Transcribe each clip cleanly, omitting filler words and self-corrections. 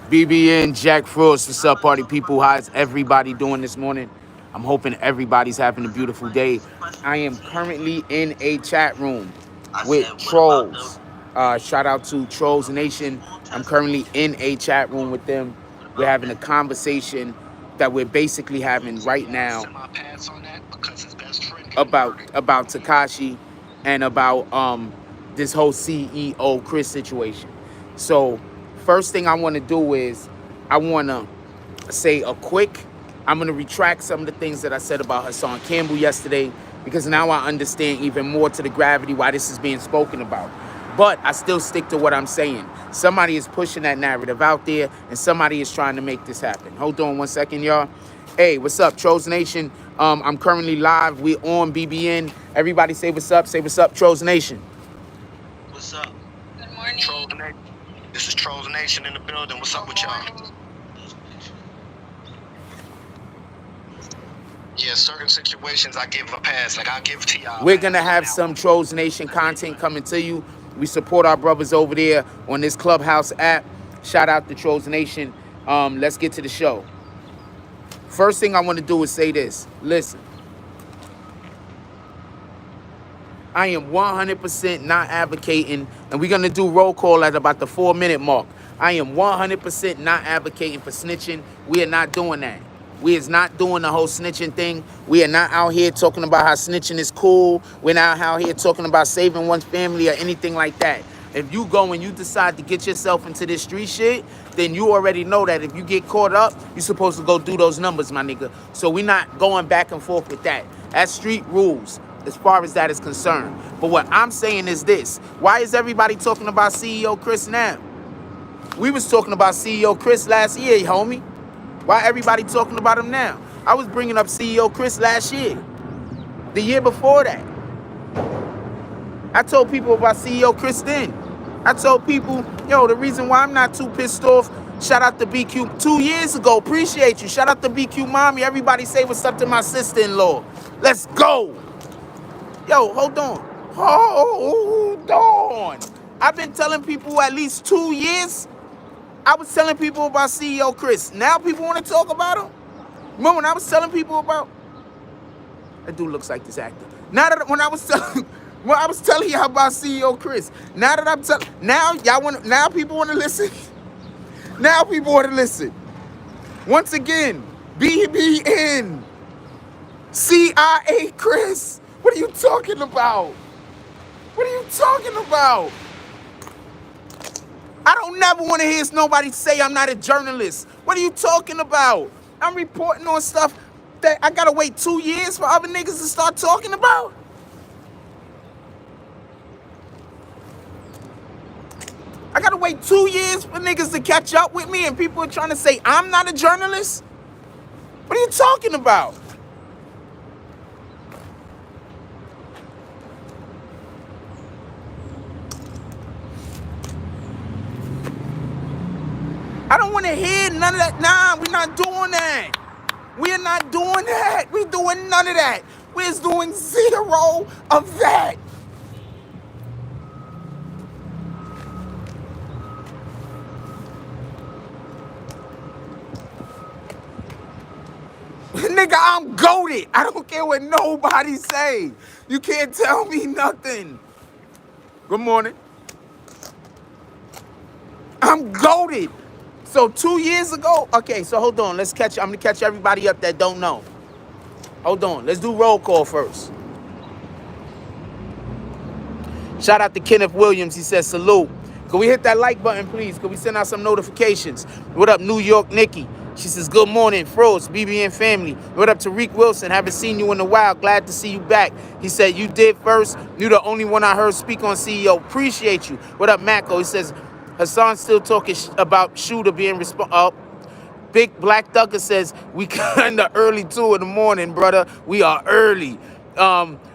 BBN, Jack Frost, what's up, party people? How's everybody doing this morning? I'm hoping everybody's having a beautiful day. I am currently in a chat room with trolls. Shout out to Trolls Nation. I'm currently in a chat room with them. We're having a conversation that we're basically having right now about Tekashi and about this whole CEO KHRIS situation. So first thing I want to do is I want to say I'm going to retract some of the things that I said about Hassan Campbell yesterday, because now I understand even more to the gravity why this is being spoken about. But I still stick to what I'm saying. Somebody is pushing that narrative out there, and somebody is trying to make this happen. Hold on one second, y'all. Hey, what's up, Trolls Nation? I'm currently live. We're on BBN. Everybody say what's up. Say what's up, Trolls Nation. What's up? Good morning. Trolls Nation. This is Trolls Nation in the building. What's up with y'all? Yeah, certain situations I give a pass. Like I give T.I. We're going to have some Trolls Nation content coming to you. We support our brothers over there on this Clubhouse app. Shout out to Trolls Nation. Let's get to the show. First thing I want to do is say this. Listen. I am 100% not advocating, and we're going to do roll call at about the 4-minute mark. I am 100% not advocating for snitching. We are not doing that. We is not doing the whole snitching thing. We are not out here talking about how snitching is cool. We're not out here talking about saving one's family or anything like that. If you go and you decide to get yourself into this street shit, then you already know that if you get caught up, you're supposed to go do those numbers, my nigga. So we're not going back and forth with that. That's street rules as far as that is concerned. But what I'm saying is this. Why is everybody talking about CEO KHRIS now? We was talking about CEO KHRIS last year, homie. Why everybody talking about him now? I was bringing up CEO KHRIS last year. The year before that. I told people about CEO KHRIS then. I told people, yo, the reason why I'm not too pissed off, shout out to BQ 2 years ago. Appreciate you. Shout out to BQ Mommy. Everybody say what's up to my sister-in-law. Let's go. Yo, hold on. Hold on. I've been telling people at least 2 years. I was telling people about CEO KHRIS. Now people want to talk about him? Remember when I was telling people about... That dude looks like this actor. Now that when I was telling y'all about CEO KHRIS. Now that I'm telling... Now people want to listen. Now people want to listen. Once again, BBN. CIA KHRIS. What are you talking about? What are you talking about? I don't never want to hear nobody say I'm not a journalist. What are you talking about? I'm reporting on stuff that I gotta wait 2 years for other niggas to start talking about. I gotta wait 2 years for niggas to catch up with me, and people are trying to say I'm not a journalist? What are you talking about? I don't want to hear none of that. Nah, we're not doing that. We're not doing that. We're doing none of that. We're doing zero of that. Nigga, I'm goated. I don't care what nobody say. You can't tell me nothing. Good morning. I'm goated. So 2 years ago, okay, so hold on. I'm gonna catch everybody up that don't know. Hold on, let's do roll call first. Shout out to Kenneth Williams, he says salute. Can we hit that like button, please? Can we send out some notifications? What up, New York Nikki? She says, good morning, Froze, BBN family. What up to Reek Wilson? Haven't seen you in a while. Glad to see you back. He said, you did first. You're the only one I heard speak on CEO. Appreciate you. What up, Mako? He says, Hassan still talking about Shooter being Big Black Ducker says, we kind of early too in the morning, brother. We are early.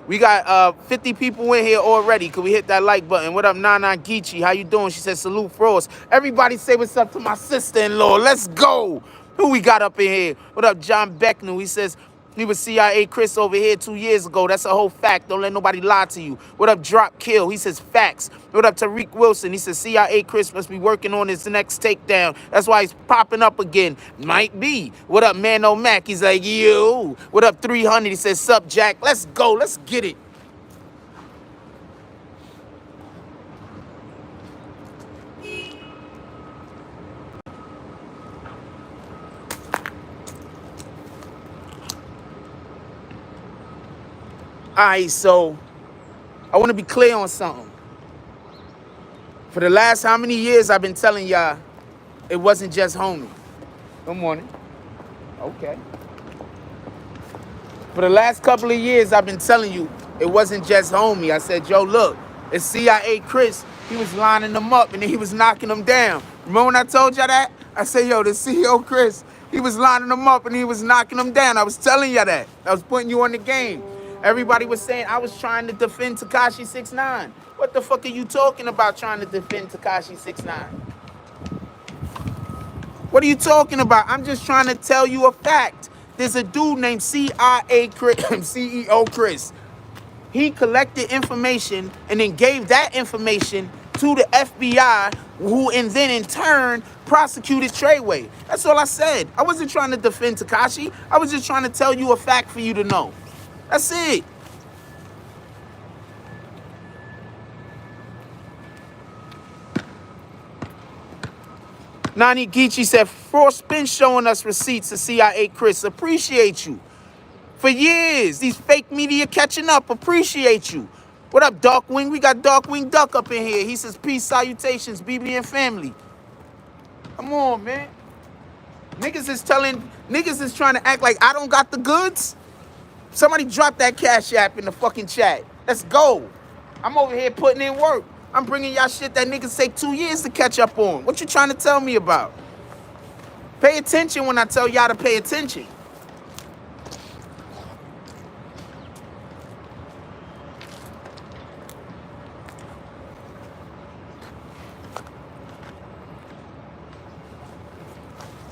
We got 50 people in here already. Can we hit that like button? What up, Nana Geechee? How you doing? She says, salute, Frost. Everybody say what's up to my sister-in-law. Let's go. Who we got up in here? What up, John Becknell? He says, He was CIA Chris over here 2 years ago. That's a whole fact. Don't let nobody lie to you. What up, Drop Kill? He says facts. What up, Tariq Wilson? He says CIA Chris must be working on his next takedown. That's why he's popping up again. Might be. What up, Mano Mac? He's like, yo. What up, 300? He says, sup, Jack? Let's go. Let's get it. All right, so I want to be clear on something. For the last how many years I've been telling y'all it wasn't just homie. Good morning. Okay. For the last couple of years I've been telling you it wasn't just homie. I said, yo, look, it's CIA Chris. He was lining them up and then he was knocking them down. Remember when I told y'all that? I said, yo, the CEO Chris, he was lining them up and he was knocking them down. I was telling y'all that. I was putting you on the game. Everybody was saying I was trying to defend Tekashi 6ix9ine. What the fuck are you talking about trying to defend Tekashi 6ix9ine? What are you talking about? I'm just trying to tell you a fact. There's a dude named CIA Chris, CEO Chris. He collected information and then gave that information to the FBI, who and then in turn prosecuted Treyway. That's all I said. I wasn't trying to defend Tekashi. I was just trying to tell you a fact for you to know. That's it. Nani Geechee said, Frost been showing us receipts to CIA Chris. Appreciate you. For years, these fake media catching up. Appreciate you. What up, Darkwing? We got Darkwing Duck up in here. He says, peace, salutations, BBN family. Come on, man. Niggas is trying to act like I don't got the goods. Somebody drop that Cash App in the fucking chat. Let's go. I'm over here putting in work. I'm bringing y'all shit that niggas take 2 years to catch up on. What you trying to tell me about? Pay attention when I tell y'all to pay attention.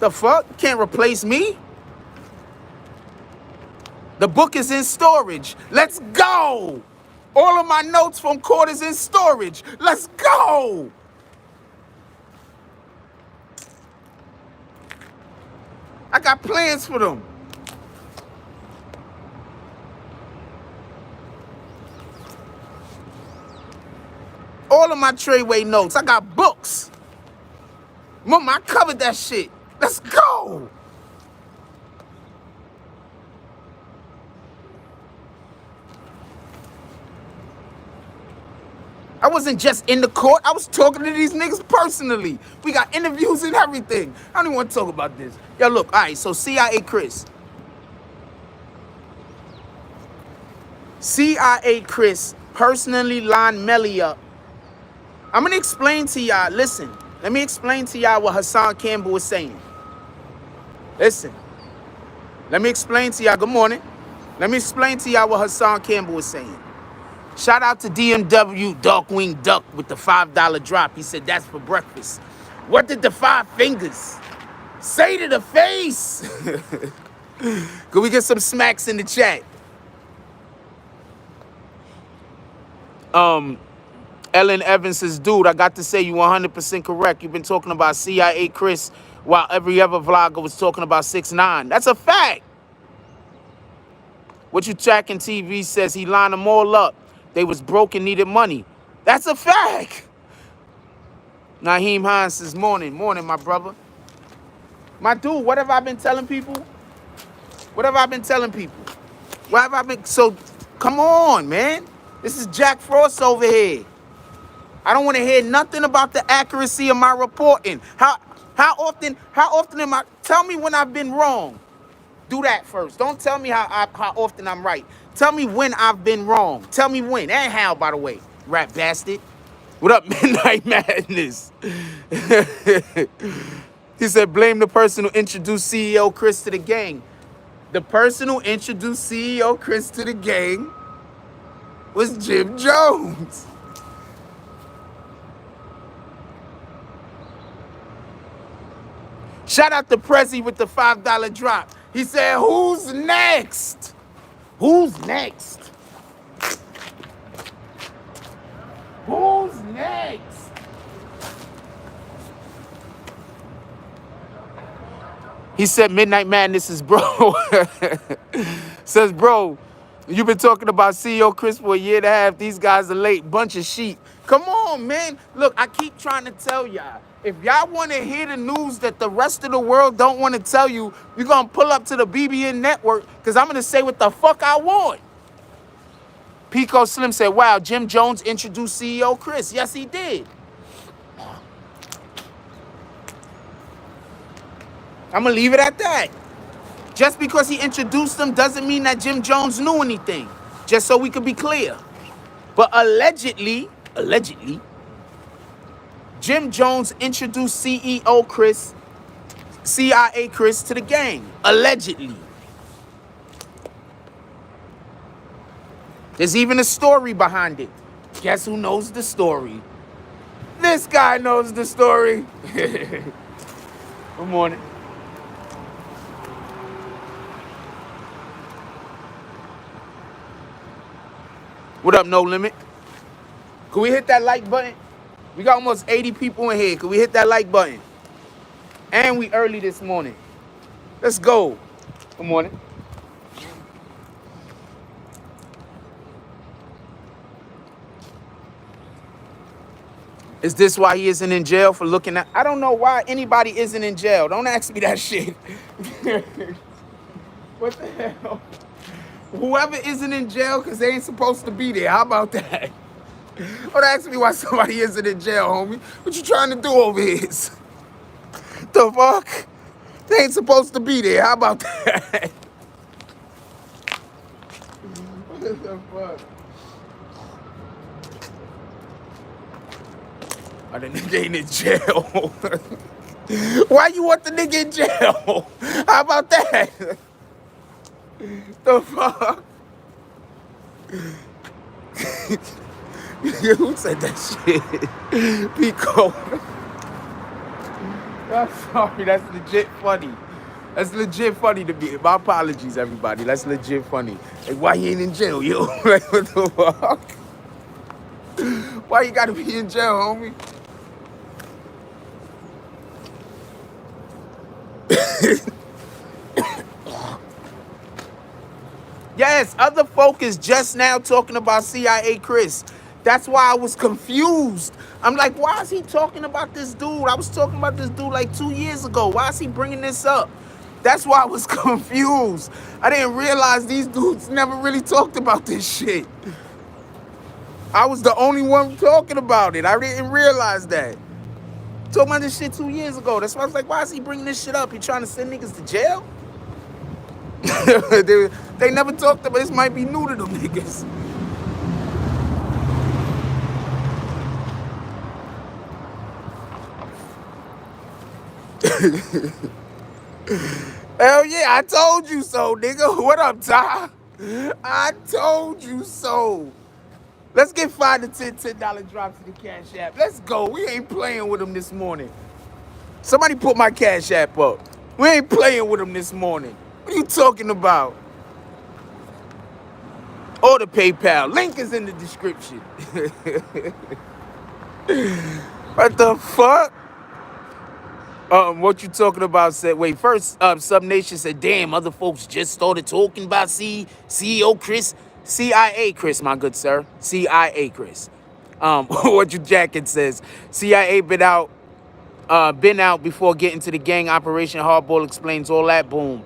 The fuck? Can't replace me? The book is in storage. Let's go. All of my notes from court is in storage. Let's go. I got plans for them. All of my Treyway notes. I got books. Mama, I covered that shit. Let's go. I wasn't just in the court. I was talking to these niggas personally. We got interviews and everything. I don't even want to talk about this. Yo, look, all right, so CIA Chris. CIA Chris personally lined Melly up. I'm going to explain to y'all. Listen, let me explain to y'all what Hassan Campbell was saying. Listen, let me explain to y'all. Good morning. Let me explain to y'all what Hassan Campbell was saying. Shout out to DMW Darkwing Duck with the $5 drop. He said that's for breakfast. What did the 5 fingers say to the face? Could we get some smacks in the chat? Ellen Evans says, dude, I got to say you 100% correct. You've been talking about CIA Chris while every other vlogger was talking about 6ix9ine. That's a fact. What you tracking TV says he lined them all up. They was broke and needed money. That's a fact. Naheem Hines says, morning, my brother. My dude, what have I been telling people? What have I been telling people? What have I been? So, come on, man. This is Jack Frost over here. I don't want to hear nothing about the accuracy of my reporting. How often am I? Tell me when I've been wrong. Do that first. Don't tell me how often I'm right. Tell me when I've been wrong. Tell me when. And how, by the way, rat bastard. What up, Midnight Madness? He said, blame the person who introduced CEO Chris to the gang. The person who introduced CEO Chris to the gang was Jim Jones. Shout out to Prezi with the $5 drop. He said, who's next? Who's next? Who's next? He said Midnight Madness is bro. Says, bro, you've been talking about CEO Chris for a year and a half. These guys are late. Bunch of sheep. Come on, man. Look, I keep trying to tell y'all. If y'all want to hear the news that the rest of the world don't want to tell you, we're going to pull up to the BBN network because I'm going to say what the fuck I want. Pico Slim said, wow, Jim Jones introduced CEO Chris. Yes, he did. I'm going to leave it at that. Just because he introduced them doesn't mean that Jim Jones knew anything. Just so we could be clear. But allegedly, Jim Jones introduced CEO Chris, CIA Chris to the gang. Allegedly. There's even a story behind it. Guess who knows the story? This guy knows the story. Good morning. What up, No Limit? Can we hit that like button? We got almost 80 people in here. Can we hit that like button? And we early this morning. Let's go. Good morning. Is this why he isn't in jail for looking at? I don't know why anybody isn't in jail. Don't ask me that shit. What the hell? Whoever isn't in jail because they ain't supposed to be there. How about that? Don't ask me why somebody isn't in jail, homie. What you trying to do over here? The fuck? They ain't supposed to be there. How about that? What the fuck? Oh, the nigga ain't in jail. Why you want the nigga in jail? How about that? The fuck? Who said that shit? Pico. I'm sorry, that's legit funny. That's legit funny to me. My apologies, everybody. That's legit funny. Like, why he ain't in jail, yo? Like, what the fuck? Why you gotta be in jail, homie? Yes, other folk is just now talking about CIA Chris. That's why I was confused. I'm like, why is he talking about this dude? I was talking about this dude like 2 years ago. Why is he bringing this up? That's why I was confused. I didn't realize these dudes never really talked about this shit. I was the only one talking about it. I didn't realize that. Talking about this shit 2 years ago. That's why I was like, why is he bringing this shit up? He trying to send niggas to jail? They never talked about this. Might be new to them niggas. Hell yeah, I told you so, nigga. What up, Ty? I told you so. Let's get $5 to $10 drops to the Cash App. Let's go. We ain't playing with them this morning. Somebody put my Cash App up. We ain't playing with them this morning. What are you talking about? Or the PayPal. Link is in the description. What the fuck? What you talking about said, wait, first, Sub Nation said, damn, other folks just started talking about CEO Chris, CIA Chris, my good sir, CIA Chris. What your jacket says, CIA been out before getting to the gang operation. Hardball explains all that, boom.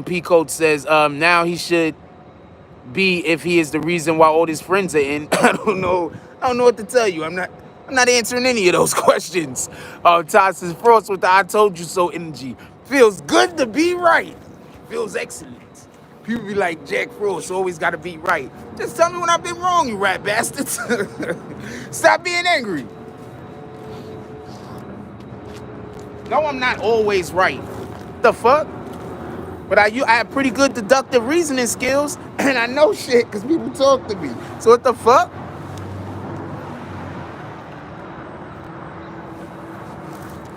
P Code says, now he should be if he is the reason why all his friends are in. I don't know what to tell you. I'm not answering any of those questions. Todd says, Frost with the I told you so energy. Feels good to be right. Feels excellent. People be like, Jack Frost always got to be right. Just tell me when I've been wrong, you rat bastards. Stop being angry. No, I'm not always right. The fuck? But I have pretty good deductive reasoning skills, and I know shit because people talk to me. So what the fuck?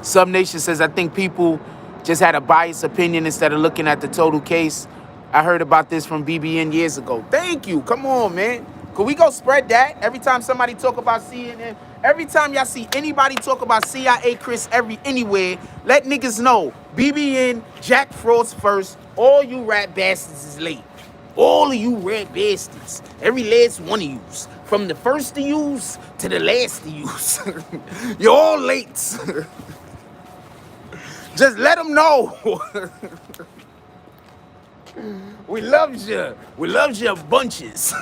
Sub Nation says, I think people just had a biased opinion instead of looking at the total case. I heard about this from BBN years ago. Thank you. Come on, man. Could we go spread that? Every time somebody talk about CNN, every time y'all see anybody talk about CIA Chris anywhere, let niggas know. BBN, Jack Frost first. All you rat bastards is late. All of you rat bastards. Every last one of yous. From the first of yous to the last of yous. You're all late. Just let them know. We loves you. We loves you bunches.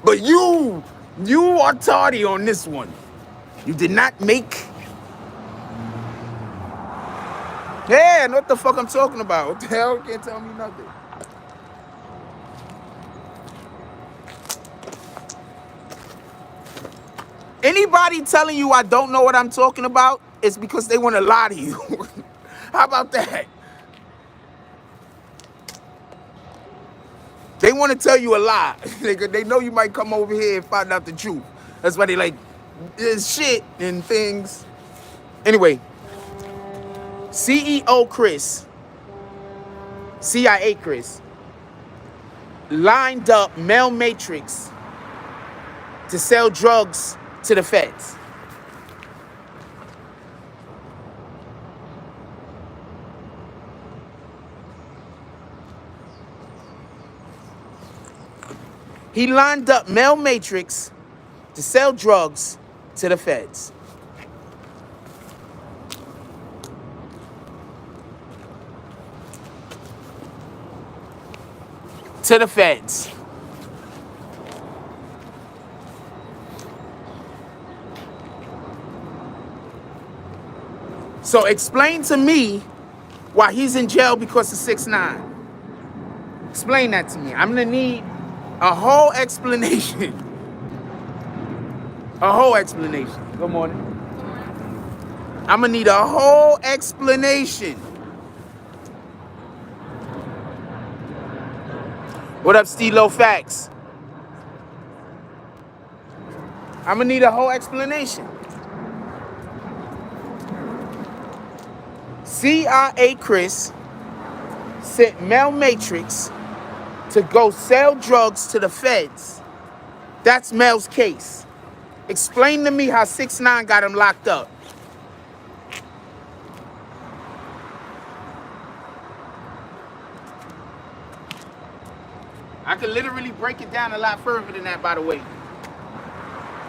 But you are tardy on this one. You did not make. Yeah, I know what the fuck I'm talking about. What the hell? Can't tell me nothing. Anybody telling you I don't know what I'm talking about, it's because they want to lie to you. How about that? They want to tell you a lie. They know you might come over here and find out the truth. That's why they like this shit and things. Anyway, CEO Chris, CIA Chris, lined up Mel Matrix to sell drugs to the feds. He lined up Mel Matrix to sell drugs to the feds. To the feds. So explain to me why he's in jail because of 6ix9ine. Explain that to me. I'm gonna need a whole explanation. A whole explanation. Good morning. I'm gonna need a whole explanation. What up, Stilo Facts? I'm gonna need a whole explanation. CIA Chris sent Mel Matrix to go sell drugs to the feds. That's Mel's case. Explain to me how 6ix9ine got him locked up. I could literally break it down a lot further than that, by the way.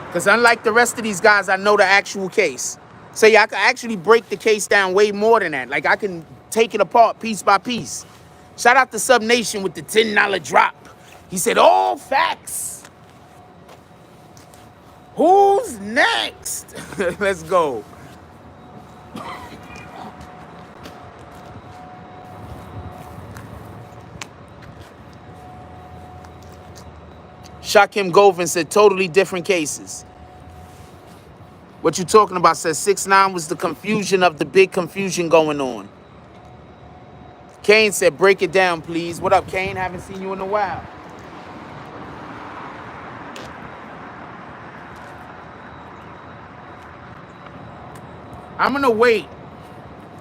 Because unlike the rest of these guys, I know the actual case. So yeah, I can actually break the case down way more than that. Like I can take it apart piece by piece. Shout out to Sub Nation with the $10 drop. He said, all facts. Who's next? Let's go. Shakim Govin said totally different cases. What you talking about? Says 6ix9ine was the confusion of the big confusion going on. Kane said, break it down, please. What up, Kane? Haven't seen you in a while. I'm gonna wait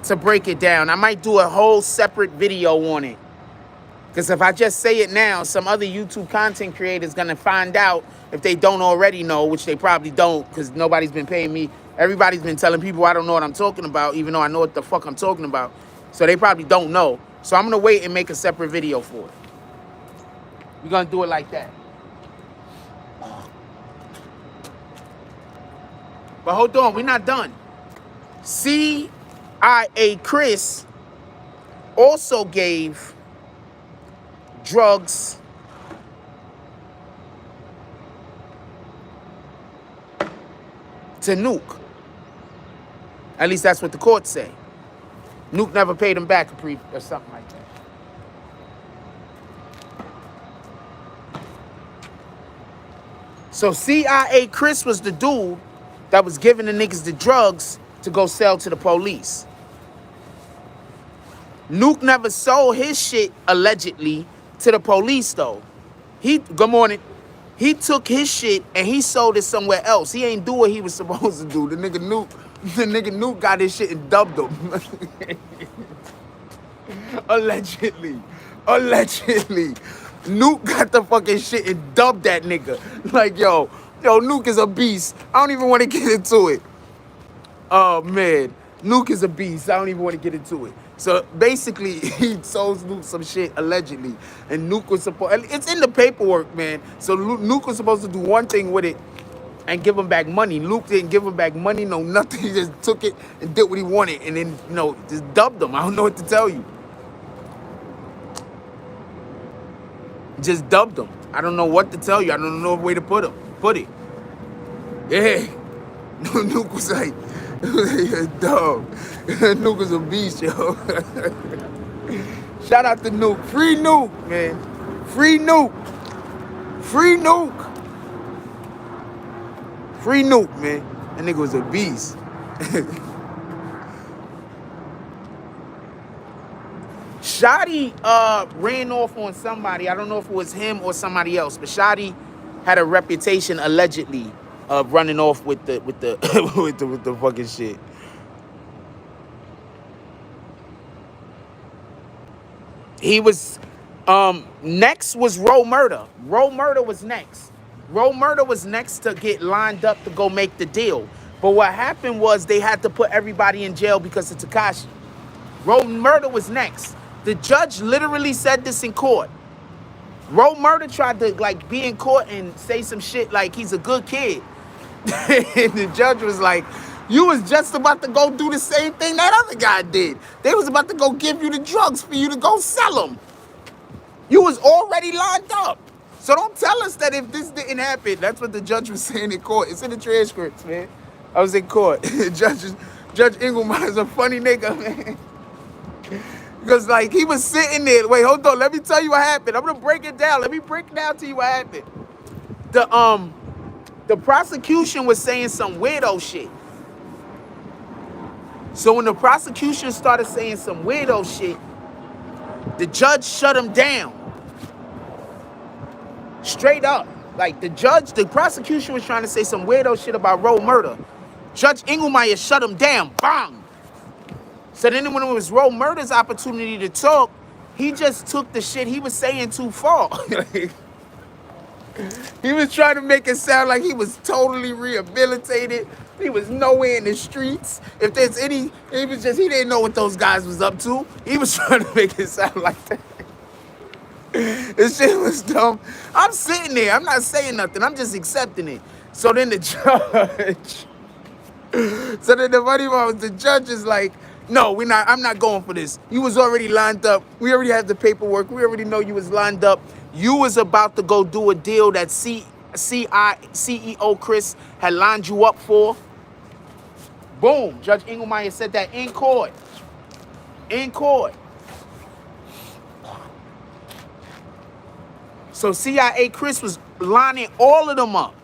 to break it down. I might do a whole separate video on it. Because if I just say it now, some other YouTube content creators gonna find out if they don't already know, which they probably don't, because nobody's been paying me. Everybody's been telling people I don't know what I'm talking about, even though I know what the fuck I'm talking about. So they probably don't know. So I'm gonna wait and make a separate video for it. We're gonna do it like that. But hold on, we're not done. CIA Chris also gave drugs to Nuke. At least that's what the court say. Nuke never paid him back or something like that. So CIA Chris was the dude that was giving the niggas the drugs to go sell to the police. Nuke never sold his shit, allegedly, to the police, though. Good morning. He took his shit and he sold it somewhere else. He ain't do what he was supposed to do. The nigga Nuke The nigga Nuke got his shit and dubbed him. Allegedly. Nuke got the fucking shit and dubbed that nigga. Like, yo, Nuke is a beast. I don't even want to get into it. Oh, man. Nuke is a beast. I don't even want to get into it. So, basically, he sold Nuke some shit, allegedly. And Nuke was supposed... It's in the paperwork, man. So, Nuke was supposed to do one thing with it and give him back money. Luke didn't give him back money, no nothing. He just took it and did what he wanted. And then, just dubbed him. I don't know what to tell you. Just dubbed him. I don't know what to tell you. I don't know a way to put it. Yeah. Nuke was like, dog. Nuke was a beast, yo. Shout out to Nuke. Free Nuke, man. Free Nuke. Free Nuke. Free Nuke, man. That nigga was a beast. Shotty ran off on somebody. I don't know if it was him or somebody else, but Shotty had a reputation allegedly of running off with the with the fucking shit. He was next was Roe Murder. Roe Murder was next. Roe Murder was next to get lined up to go make the deal. But what happened was they had to put everybody in jail because of Tekashi. Roe Murder was next. The judge literally said this in court. Roe Murder tried to like be in court and say some shit like he's a good kid. And the judge was like, you was just about to go do the same thing that other guy did. They was about to go give you the drugs for you to go sell them. You was already lined up. So don't tell us that if this didn't happen. That's what the judge was saying in court. It's in the transcripts, man. I was in court. Judge Engelmeyer is a funny nigga, man. Because, like, he was sitting there. Wait, hold on. Let me tell you what happened. I'm going to break it down. Let me break it down to you what happened. The prosecution was saying some weirdo shit. So when the prosecution started saying some weirdo shit, the judge shut him down. Straight up. Like, the prosecution was trying to say some weirdo shit about Roe Murder. Judge Engelmeyer shut him down. Bang! So then when it was Roe Murder's opportunity to talk, he just took the shit he was saying too far. He was trying to make it sound like he was totally rehabilitated. He was nowhere in the streets. If there's any, he didn't know what those guys was up to. He was trying to make it sound like that. This shit was dumb. I'm sitting there. I'm not saying nothing. I'm just accepting it. So then the judge, the funny part was the judge is like, no, I'm not going for this. You was already lined up. We already have the paperwork. We already know you was lined up. You was about to go do a deal that CEO KHRIS had lined you up for. Boom. Judge Engelmeyer said that in court. In court. So CIA KHRIS was lining all of them up.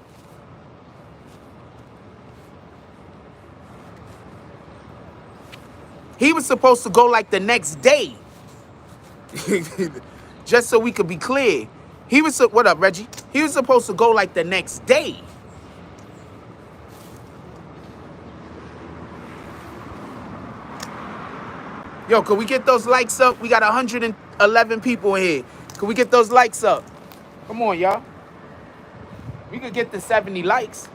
He was supposed to go like the next day. Just so we could be clear. What up, Reggie? He was supposed to go like the next day. Yo, could we get those likes up? We got 111 people in here. Could we get those likes up? Come on, y'all. We could get to 70 likes.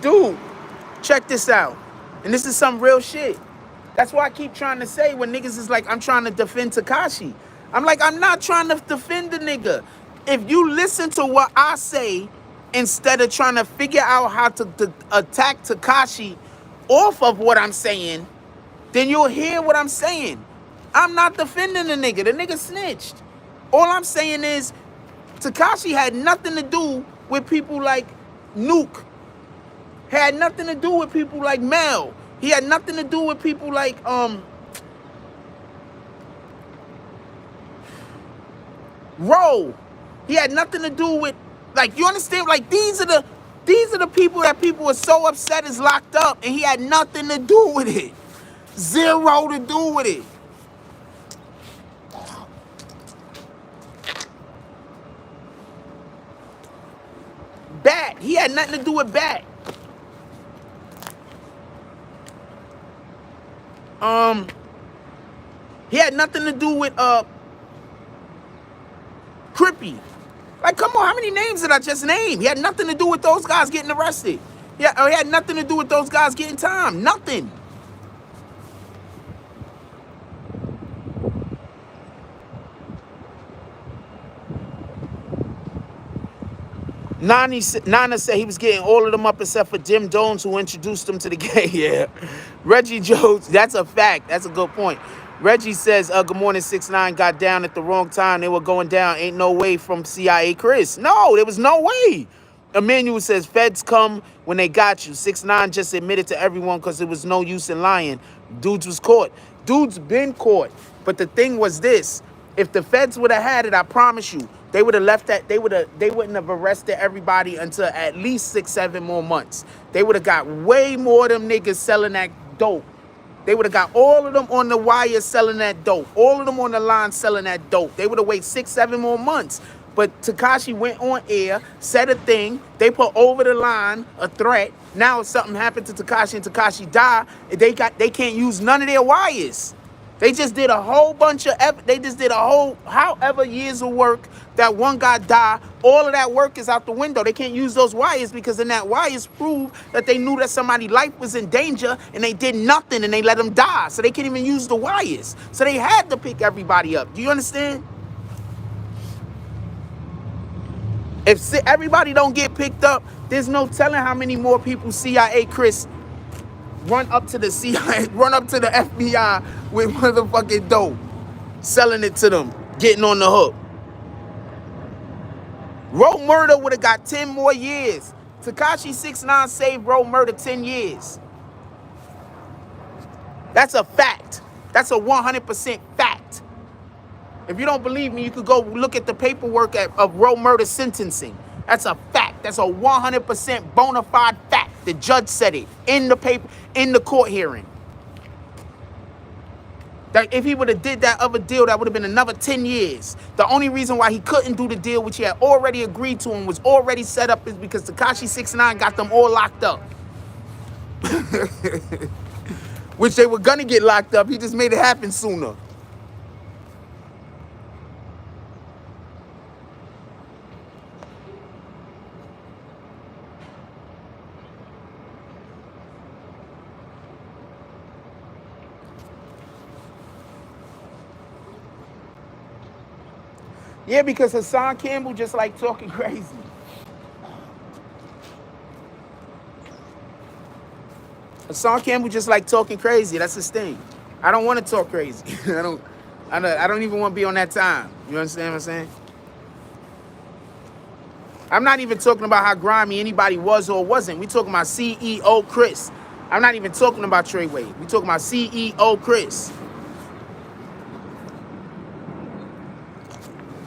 Dude, check this out. And this is some real shit. That's why I keep trying to say when niggas is like, I'm trying to defend Tekashi. I'm like, I'm not trying to defend the nigga. If you listen to what I say, instead of trying to figure out how to attack Tekashi off of what I'm saying, then you'll hear what I'm saying. I'm not defending the nigga. The nigga snitched. All I'm saying is Tekashi had nothing to do with people like Nuke. Had nothing to do with people like Mel. He had nothing to do with people like Roe. He had nothing to do with, like, you understand? Like, these are These are the people that people were so upset is locked up, and he had nothing to do with it. Zero to do with it. Bat. He had nothing to do with Bat. He had nothing to do with Crippy. Like, come on, how many names did I just name? He had nothing to do with those guys getting arrested. Yeah, he had nothing to do with those guys getting time. Nothing. Nana said he was getting all of them up except for Jim Jones, who introduced him to the game. Yeah. Reggie Jones, that's a fact. That's a good point. Reggie says, good morning, 6ix9ine got down at the wrong time. They were going down. Ain't no way from CIA KHRIS. No, there was no way. Emmanuel says, feds come when they got you. 6ix9ine just admitted to everyone because there was no use in lying. Dudes was caught. Dudes been caught. But the thing was this. If the feds would have had it, I promise you, they would have left that. They wouldn't have arrested everybody until at least 6-7 more months. They would have got way more of them niggas selling that dope. They would have got all of them on the wire selling that dope. All of them on the line selling that dope. They would have waited 6-7 more months. But Tekashi went on air, said a thing. They put over the line a threat. Now if something happened to Tekashi and Tekashi died, they can't use none of their wires. They just did a whole bunch of, however years of work that one guy died, all of that work is out the window. They can't use those wires because then that wires prove that they knew that somebody's life was in danger and they did nothing and they let them die. So they can't even use the wires. So they had to pick everybody up. Do you understand? If everybody don't get picked up, there's no telling how many more people CIA KHRIS run up to the CIA, run up to the FBI with motherfucking dope, selling it to them, getting on the hook. Roe Murder would have got 10 more years. Tekashi 6ix9ine saved Roe Murder 10 years. That's a fact. That's a 100% fact. If you don't believe me, you could go look at the paperwork of Roe Murder sentencing. That's a fact. That's a 100% bona fide fact. The judge said it in the paper, in the court hearing. That if he would have did that other deal, that would have been another 10 years. The only reason why he couldn't do the deal, which he had already agreed to and was already set up, is because Tekashi 6ix9ine got them all locked up. Which they were gonna get locked up. He just made it happen sooner. Yeah, because Hassan Campbell just like talking crazy. Hassan Campbell just like talking crazy. That's his thing. I don't want to talk crazy. I don't even want to be on that time. You understand what I'm saying? I'm not even talking about how grimy anybody was or wasn't. We talking about CEO KHRIS. I'm not even talking about Treyway. We talking about CEO KHRIS.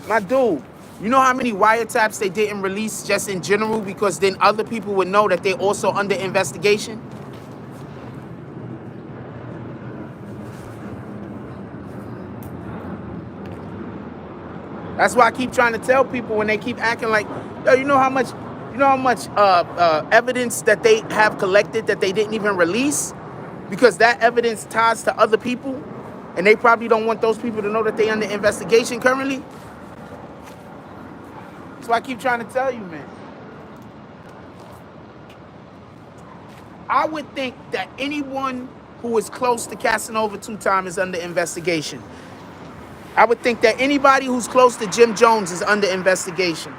My dude, you know how many wiretaps they didn't release just in general because then other people would know that they're also under investigation? That's why I keep trying to tell people when they keep acting like, yo, you know how much evidence that they have collected that they didn't even release? Because that evidence ties to other people and they probably don't want those people to know that they're under investigation currently. That's why I keep trying to tell you, man. I would think that anyone who is close to Casanova 2-time is under investigation. I would think that anybody who's close to Jim Jones is under investigation.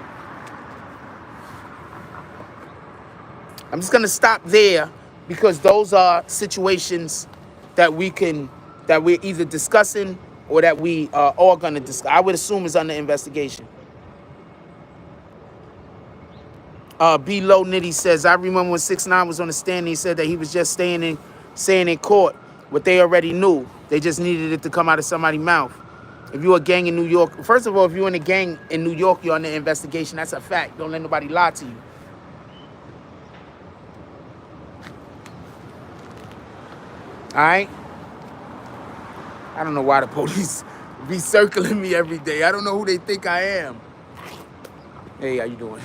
I'm just going to stop there because those are situations that we're either discussing or that we are all going to discuss. I would assume is under investigation. B. Low Nitty says, I remember when 6ix9ine was on the stand, he said that he was just saying in court what they already knew. They just needed it to come out of somebody's mouth. If you're a gang in New York, first of all, if you're in a gang in New York, you're under investigation. That's a fact. Don't let nobody lie to you. All right? I don't know why the police be circling me every day. I don't know who they think I am. Hey, how you doing?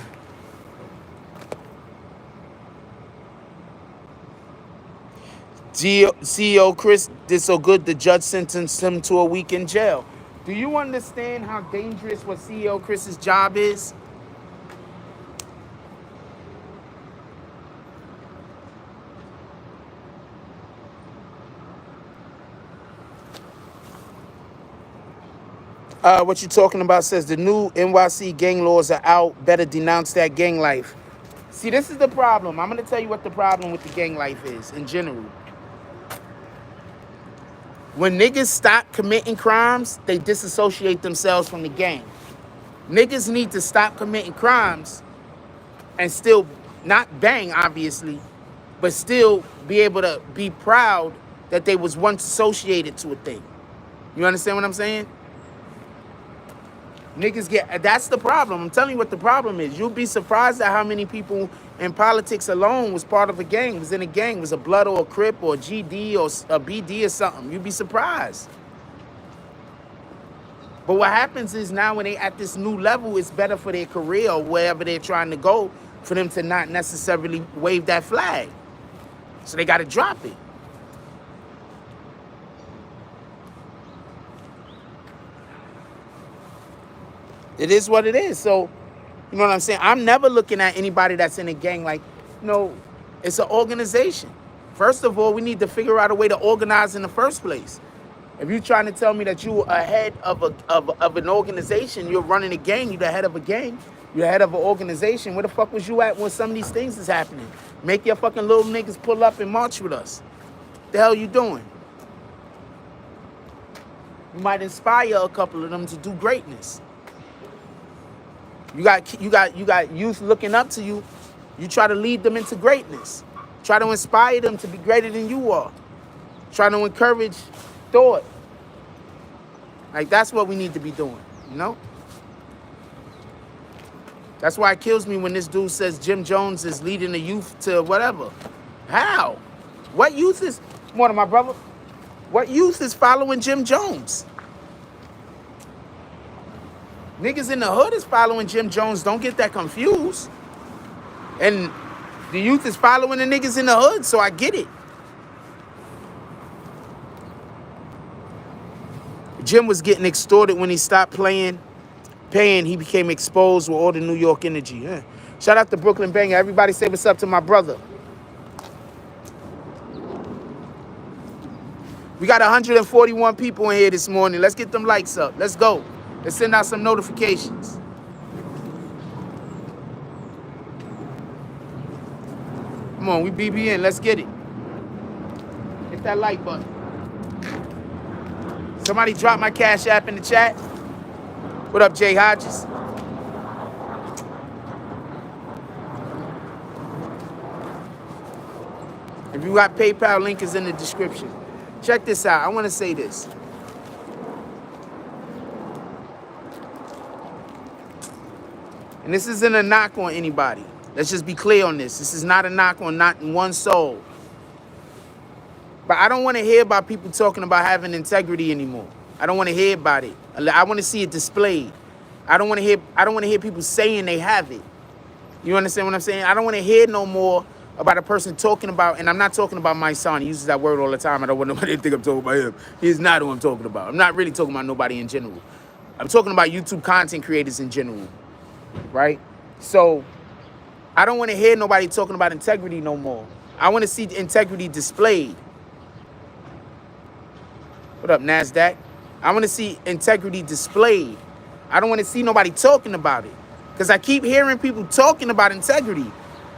CEO Chris did so good, the judge sentenced him to a week in jail. Do you understand how dangerous what CEO Chris's job is? What you talking about says the new NYC gang laws are out. Better denounce that gang life. See, this is the problem. I'm going to tell you what the problem with the gang life is in general. When niggas stop committing crimes, they disassociate themselves from the gang. Niggas need to stop committing crimes and still not bang, obviously, but still be able to be proud that they was once associated to a thing. You understand what I'm saying? Niggas get, that's the problem. I'm telling you what the problem is. You'll be surprised at how many people in politics alone was part of a gang, was in a gang, was a Blood or a Crip or a GD or a BD or something. You'd be surprised. But what happens is now when they at this new level, it's better for their career or wherever they're trying to go for them to not necessarily wave that flag. So they got to drop it. It is what it is. So, you know what I'm saying? I'm never looking at anybody that's in a gang like, no, it's an organization. First of all, we need to figure out a way to organize in the first place. If you're trying to tell me that you're ahead of an organization, you're running a gang, you're the head of a gang, you're the head of an organization, where the fuck was you at when some of these things is happening? Make your fucking little niggas pull up and march with us. The hell you doing? You might inspire a couple of them to do greatness. You got youth looking up to you. You try to lead them into greatness. Try to inspire them to be greater than you are. Try to encourage thought. Like, that's what we need to be doing, you know? That's why it kills me when this dude says Jim Jones is leading the youth to whatever. How? What youth is, one of my brother, what youth is following Jim Jones? Niggas in the hood is following Jim Jones. Don't get that confused. And the youth is following the niggas in the hood, so I get it. Jim was getting extorted when he stopped paying. He became exposed with all the New York energy. Yeah. Shout out to Brooklyn Banger. Everybody say what's up to my brother. We got 141 people in here this morning. Let's get them likes up. Let's go. Let's send out some notifications. Come on, we BBN. Let's get it. Hit that like button. Somebody drop my Cash App in the chat. What up, Jay Hodges? If you got PayPal, link is in the description. Check this out. I want to say this. And this isn't a knock on anybody. Let's just be clear on this. This is not a knock on not one soul. But I don't want to hear about people talking about having integrity anymore. I don't want to hear about it. I want to see it displayed. I don't want to hear people saying they have it. You understand what I'm saying? I don't want to hear no more about a person talking about, and I'm not talking about my son. He uses that word all the time. I don't want nobody to think I'm talking about him. He's not who I'm talking about. I'm not really talking about nobody in general. I'm talking about YouTube content creators in general. Right? So I don't want to hear nobody talking about integrity no more. I want to see integrity displayed. What up, NASDAQ? I want to see integrity displayed. I don't want to see nobody talking about it. Because I keep hearing people talking about integrity,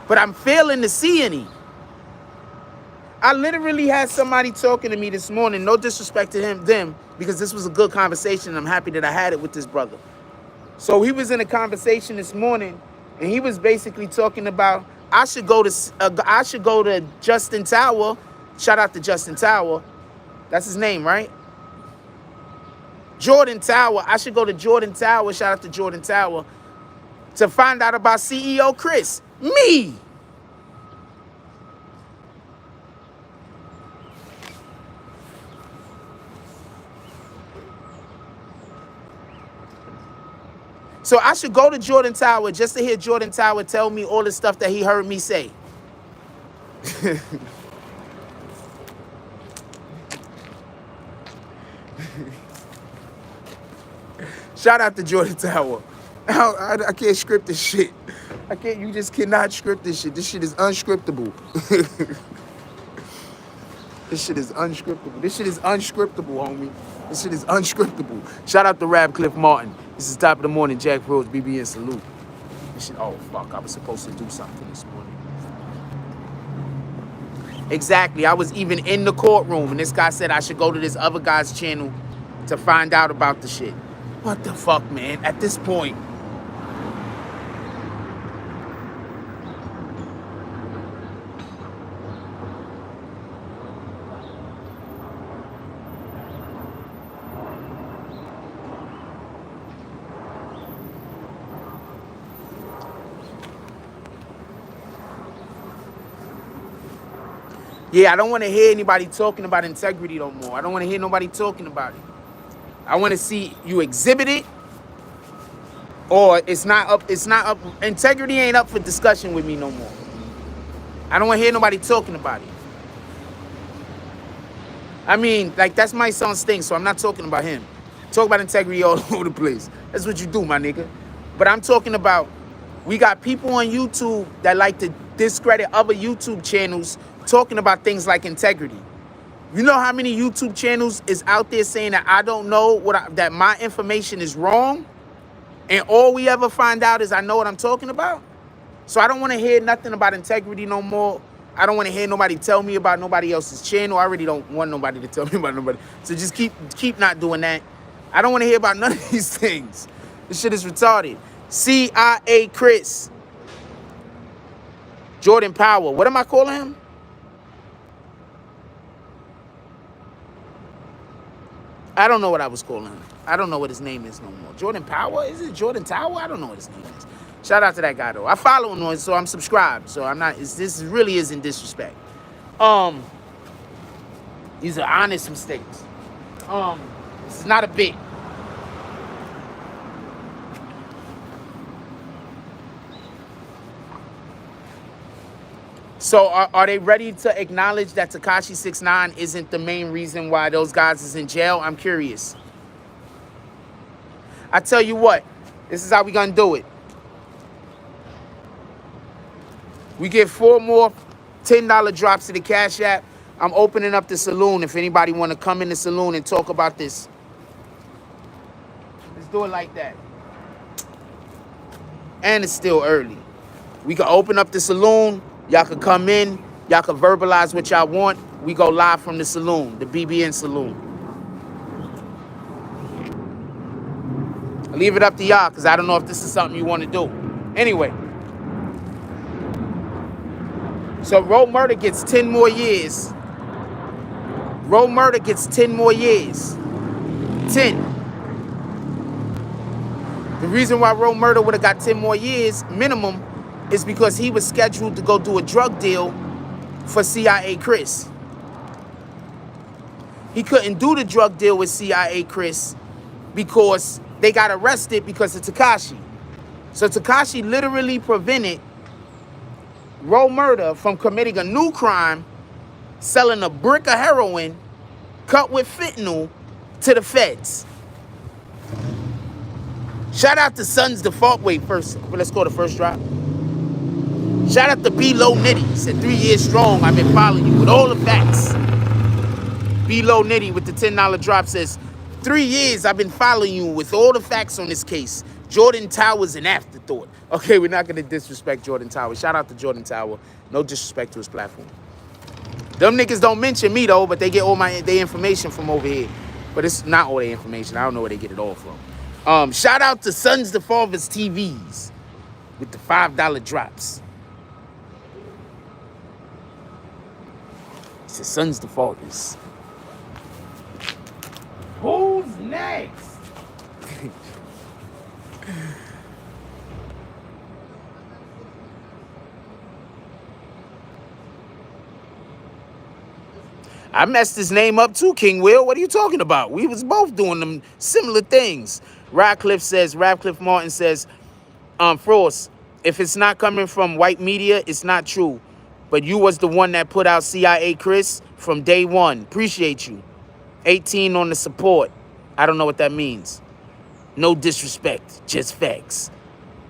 but I'm failing to see any. I literally had somebody talking to me this morning, no disrespect to them, because this was a good conversation. I'm happy that I had it with this brother. So he was in a conversation this morning, and he was basically talking about I should go to Justin Tower. Shout out to Justin Tower. That's his name, right? Jordan Tower. I should go to Jordan Tower. Shout out to Jordan Tower to find out about CEO KHRIS. Me. So I should go to Jordan Tower just to hear Jordan Tower tell me all the stuff that he heard me say. Shout out to Jordan Tower. I can't script this shit. I can't. You just cannot script this shit. This shit is unscriptable. This shit is unscriptable. This shit is unscriptable, homie. This shit is unscriptable. Shout out to Radcliffe Martin. This is top of the morning. Jack Rose, BBN salute. This shit. Oh fuck! I was supposed to do something this morning. Exactly. I was even in the courtroom, and this guy said I should go to this other guy's channel to find out about the shit. What the fuck, man? At this point. Yeah, I don't want to hear anybody talking about integrity no more. I don't want to hear nobody talking about it. I want to see you exhibit it, or it's not up. It's not up. Integrity ain't up for discussion with me no more. I don't want to hear nobody talking about it. I mean, like, that's my son's thing, so I'm not talking about him. Talk about integrity all over the place. That's what you do, my nigga. But I'm talking about, we got people on YouTube that like to discredit other YouTube channels talking about things like integrity. You know how many YouTube channels is out there saying that I don't know that my information is wrong, and all we ever find out is I know what I'm talking about? So I don't want to hear nothing about integrity no more. I don't want to hear nobody tell me about nobody else's channel. I already don't want nobody to tell me about nobody. So just keep not doing that. I don't want to hear about none of these things. This shit is retarded. CIA Chris. Jordan Power. What am I calling him? I don't know what I was calling him. I don't know what his name is no more. Jordan Power? Is it Jordan Tower? I don't know what his name is. Shout out to that guy though. I follow him, so I'm subscribed. So I'm not. This really isn't disrespect. These are honest mistakes. This is not a bit. So are they ready to acknowledge that Tekashi 6ix9ine isn't the main reason why those guys is in jail? I'm curious. I tell you what, this is how we gonna do it. We get 4 more $10 drops to the Cash App. I'm opening up the saloon if anybody want to come in the saloon and talk about this. Let's do it like that. And it's still early. We can open up the saloon. Y'all can come in. Y'all can verbalize what y'all want. We go live from the saloon, the BBN saloon. I'll leave it up to y'all because I don't know if this is something you want to do. Anyway. So Roe Murder gets 10 more years. Roe Murder gets 10 more years. 10. The reason why Roe Murder would have got 10 more years minimum is because he was scheduled to go do a drug deal for CIA KHRIS. He couldn't do the drug deal with CIA KHRIS because they got arrested because of Tekashi. So Tekashi literally prevented Roe Murder from committing a new crime, selling a brick of heroin cut with fentanyl to the feds. Shout out to Sons Default. Wait, first, let's go to first drop. Shout out to B-Low Nitty. Said 3 years strong. I've been following you with all the facts. B-Low Nitty with the $10 drop says, 3 years I've been following you with all the facts on this case. Jordan Tower's an afterthought. Okay, we're not going to disrespect Jordan Tower. Shout out to Jordan Tower. No disrespect to his platform. Them niggas don't mention me, though, but they get all their information from over here. But it's not all their information. I don't know where they get it all from. Shout out to Sons the Fathers TVs with the $5 drops. It says Sons the Fathers. Who's next? I messed his name up too, King Will. What are you talking about? We was both doing them similar things. Radcliffe Martin says, Frost, if it's not coming from white media, it's not true. But you was the one that put out CIA Chris from day one. Appreciate you. 18 on the support. I don't know what that means. No disrespect, just facts.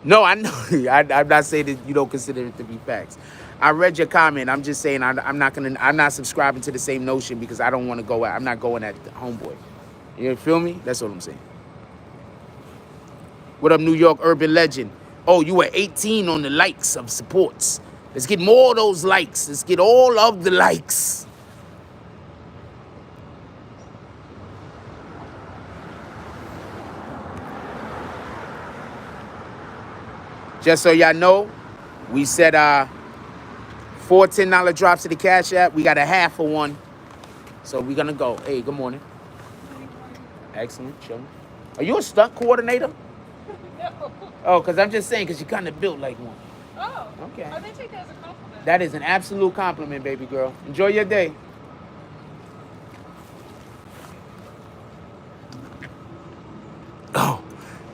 No, I know. I'm not saying that you don't consider it to be facts. I read your comment. I'm just saying I'm not subscribing to the same notion because I don't want to go at. I'm not going at the homeboy. You feel me? That's what I'm saying. What up, New York urban legend? Oh, you were 18 on the likes of supports. Let's get more of those likes. Let's get all of the likes. Just so y'all know, we said 4 $10 drops to the Cash App. We got a half of one. So we're going to go. Hey, good morning. Excellent. Chilling. Are you a stunt coordinator? No. Oh, because I'm just saying, because you kind of built like one. Oh. Okay. I didn't take that as a compliment. That is an absolute compliment, baby girl. Enjoy your day. Oh,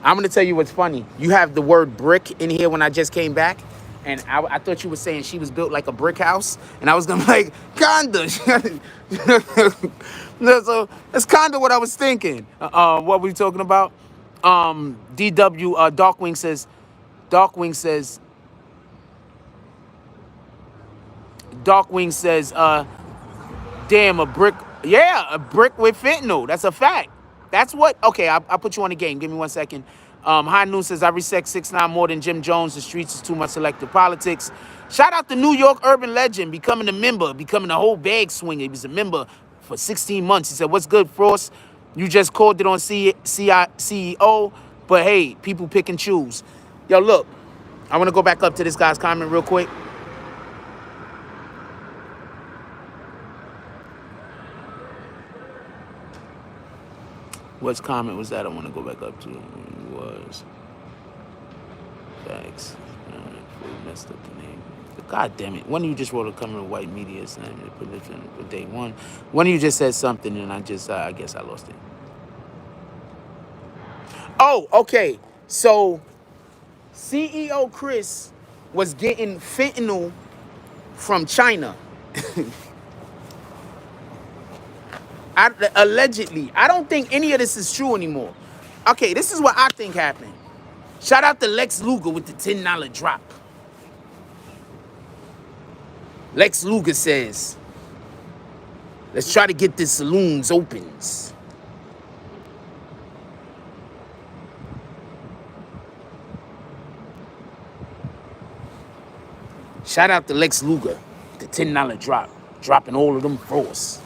I'm going to tell you what's funny. You have the word brick in here when I just came back. And I thought you were saying she was built like a brick house. And I was going to be like, kinda. So that's kind of what I was thinking. What were we talking about? DW, Darkwing says, damn, a brick. Yeah, a brick with fentanyl. That's a fact. That's what, okay, I'll put you on the game. Give me 1 second. High Noon says, I respect 6ix9ine more than Jim Jones. The streets is too much selective politics. Shout out to New York urban legend, becoming a member, becoming a whole bag swinger. He was a member for 16 months. He said, what's good, Frost? You just called it on CEO, but hey, people pick and choose. Yo, look, I want to go back up to this guy's comment real quick. What comment was that? I want to go back up to. It was facts. Messed up the name. God damn it! One of you just wrote a comment of white media saying they put it in for day one. One of you just said something, and I guess I lost it. Oh, okay. So CEO KHRIS was getting fentanyl from China. Allegedly. I don't think any of this is true anymore. Okay, this is what I think happened. Shout out to Lex Luger with the $10 drop. Lex Luger says, let's try to get the saloons opens. Shout out to Lex Luger, the $10 drop, dropping all of them for us.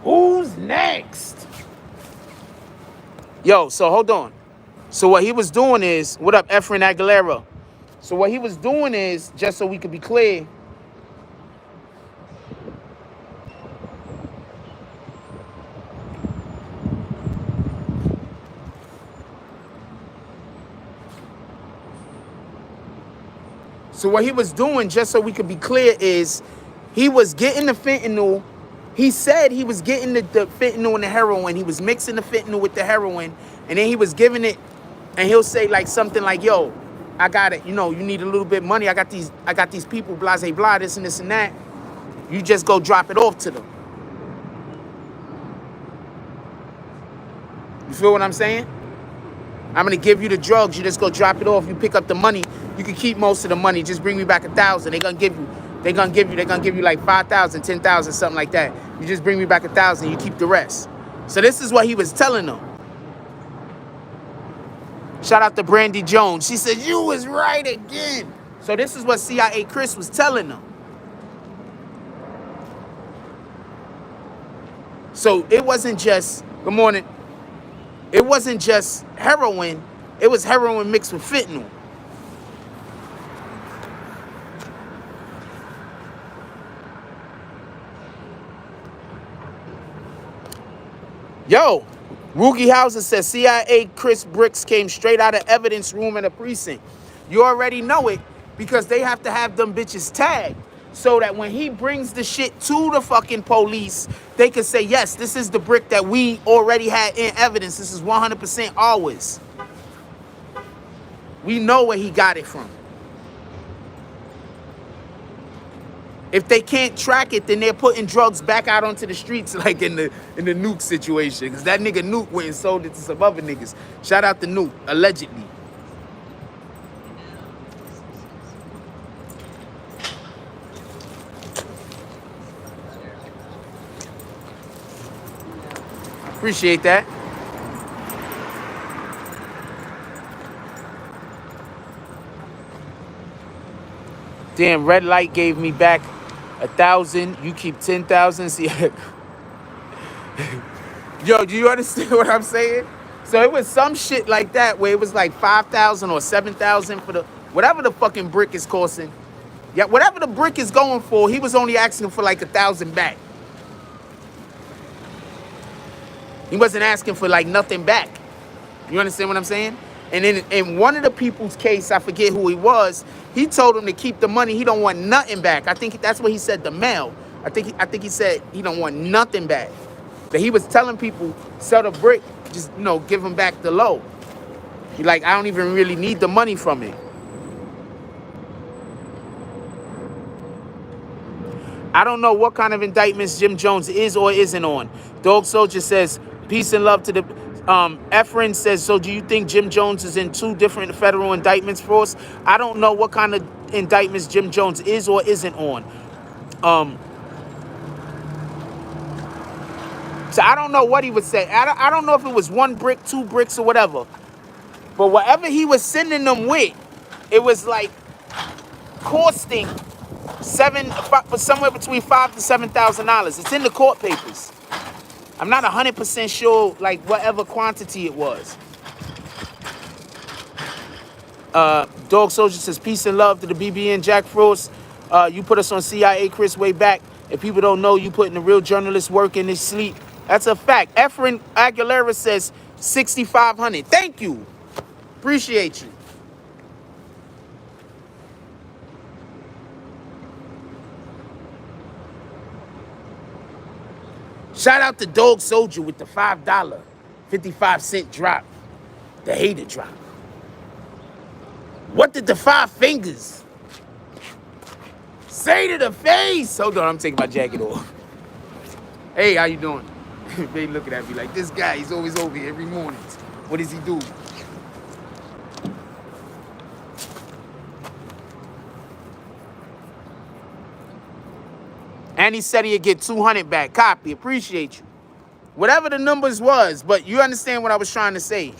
Who's next? Yo, so hold on. So what he was doing is, what up, Efren Aguilera? So what he was doing is, just so we could be clear, is he was getting the fentanyl. He said he was getting the fentanyl and the heroin. He was mixing the fentanyl with the heroin, and then he was giving it, and he'll say like something like, yo, I got it, you know, you need a little bit of money. I got these people, blase blah, this and this and that. You just go drop it off to them. You feel what I'm saying? I'm gonna give you the drugs, you just go drop it off, you pick up the money, you can keep most of the money, just bring me back 1,000. They're gonna give you like 5,000, 10,000, something like that. You just bring me back 1,000, you keep the rest. So this is what he was telling them. Shout out to Brandy Jones. She said, you was right again. So this is what CIA KHRIS was telling them. So it wasn't just, good morning. It wasn't just heroin. It was heroin mixed with fentanyl. Yo, Rookie Hauser says CIA KHRIS bricks came straight out of evidence room in a precinct. You already know it because they have to have them bitches tagged. so that when he brings the shit to the fucking police, they can say, yes, this is the brick that we already had in evidence. This is 100% ours. We know where he got it from. If they can't track it, then they're putting drugs back out onto the streets, like in the Nuke situation. Because that nigga Nuke went and sold it to some other niggas. Shout out to Nuke, allegedly. Appreciate that. Damn, red light gave me back 1,000. You keep 10,000. See, yo, do you understand what I'm saying? So it was some shit like that where it was like 5,000 or 7,000 for the whatever the fucking brick is costing. Yeah, whatever the brick is going for, he was only asking for like 1,000 back. He wasn't asking for like nothing back. You understand what I'm saying? And in one of the people's case, I forget who he was, he told him to keep the money. He don't want nothing back. I think that's what he said to Mel. I think he said he don't want nothing back. That he was telling people, sell the brick, just, you know, give him back the low. He like, I don't even really need the money from it. I don't know what kind of indictments Jim Jones is or isn't on. Dog Soldier says, peace and love to the... Efren says, so do you think Jim Jones is in 2 different federal indictments for us? I don't know what kind of indictments Jim Jones is or isn't on. So I don't know what he would say. I don't know if it was 1 brick, 2 bricks, or whatever. But whatever he was sending them with, it was like costing somewhere between $5,000 to $7,000. It's in the court papers. I'm not 100% sure, like, whatever quantity it was. Dog Soldier says, peace and love to the BBN Jack Frost. You put us on CIA KHRIS way back. If people don't know, you putting the real journalist work in his sleep. That's a fact. Efren Aguilera says, 6,500. Thank you. Appreciate you. Shout out to Dog Soldier with the $5, 55-cent drop. The hater drop. What did the 5 fingers say to the face? Hold on, I'm taking my jacket off. Hey, how you doing? They looking at me like, this guy, he's always over here every morning. What does he do? And he said he'd get 200 back. Copy. Appreciate you. Whatever the numbers was, but you understand what I was trying to say.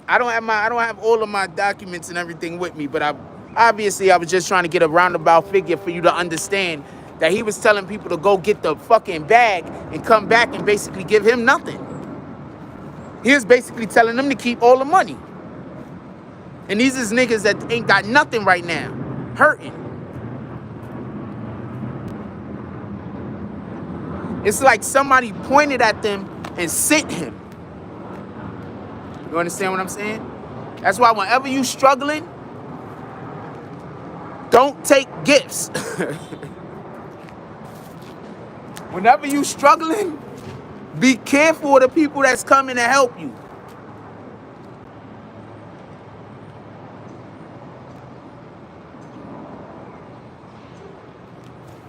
I don't have all of my documents and everything with me, but obviously I was just trying to get a roundabout figure for you to understand that he was telling people to go get the fucking bag and come back and basically give him nothing. He was basically telling them to keep all the money. And these is niggas that ain't got nothing right now. Hurting. It's like somebody pointed at them and sent him. You understand what I'm saying? That's why whenever you struggling, don't take gifts. Whenever you struggling, be careful of the people that's coming to help you.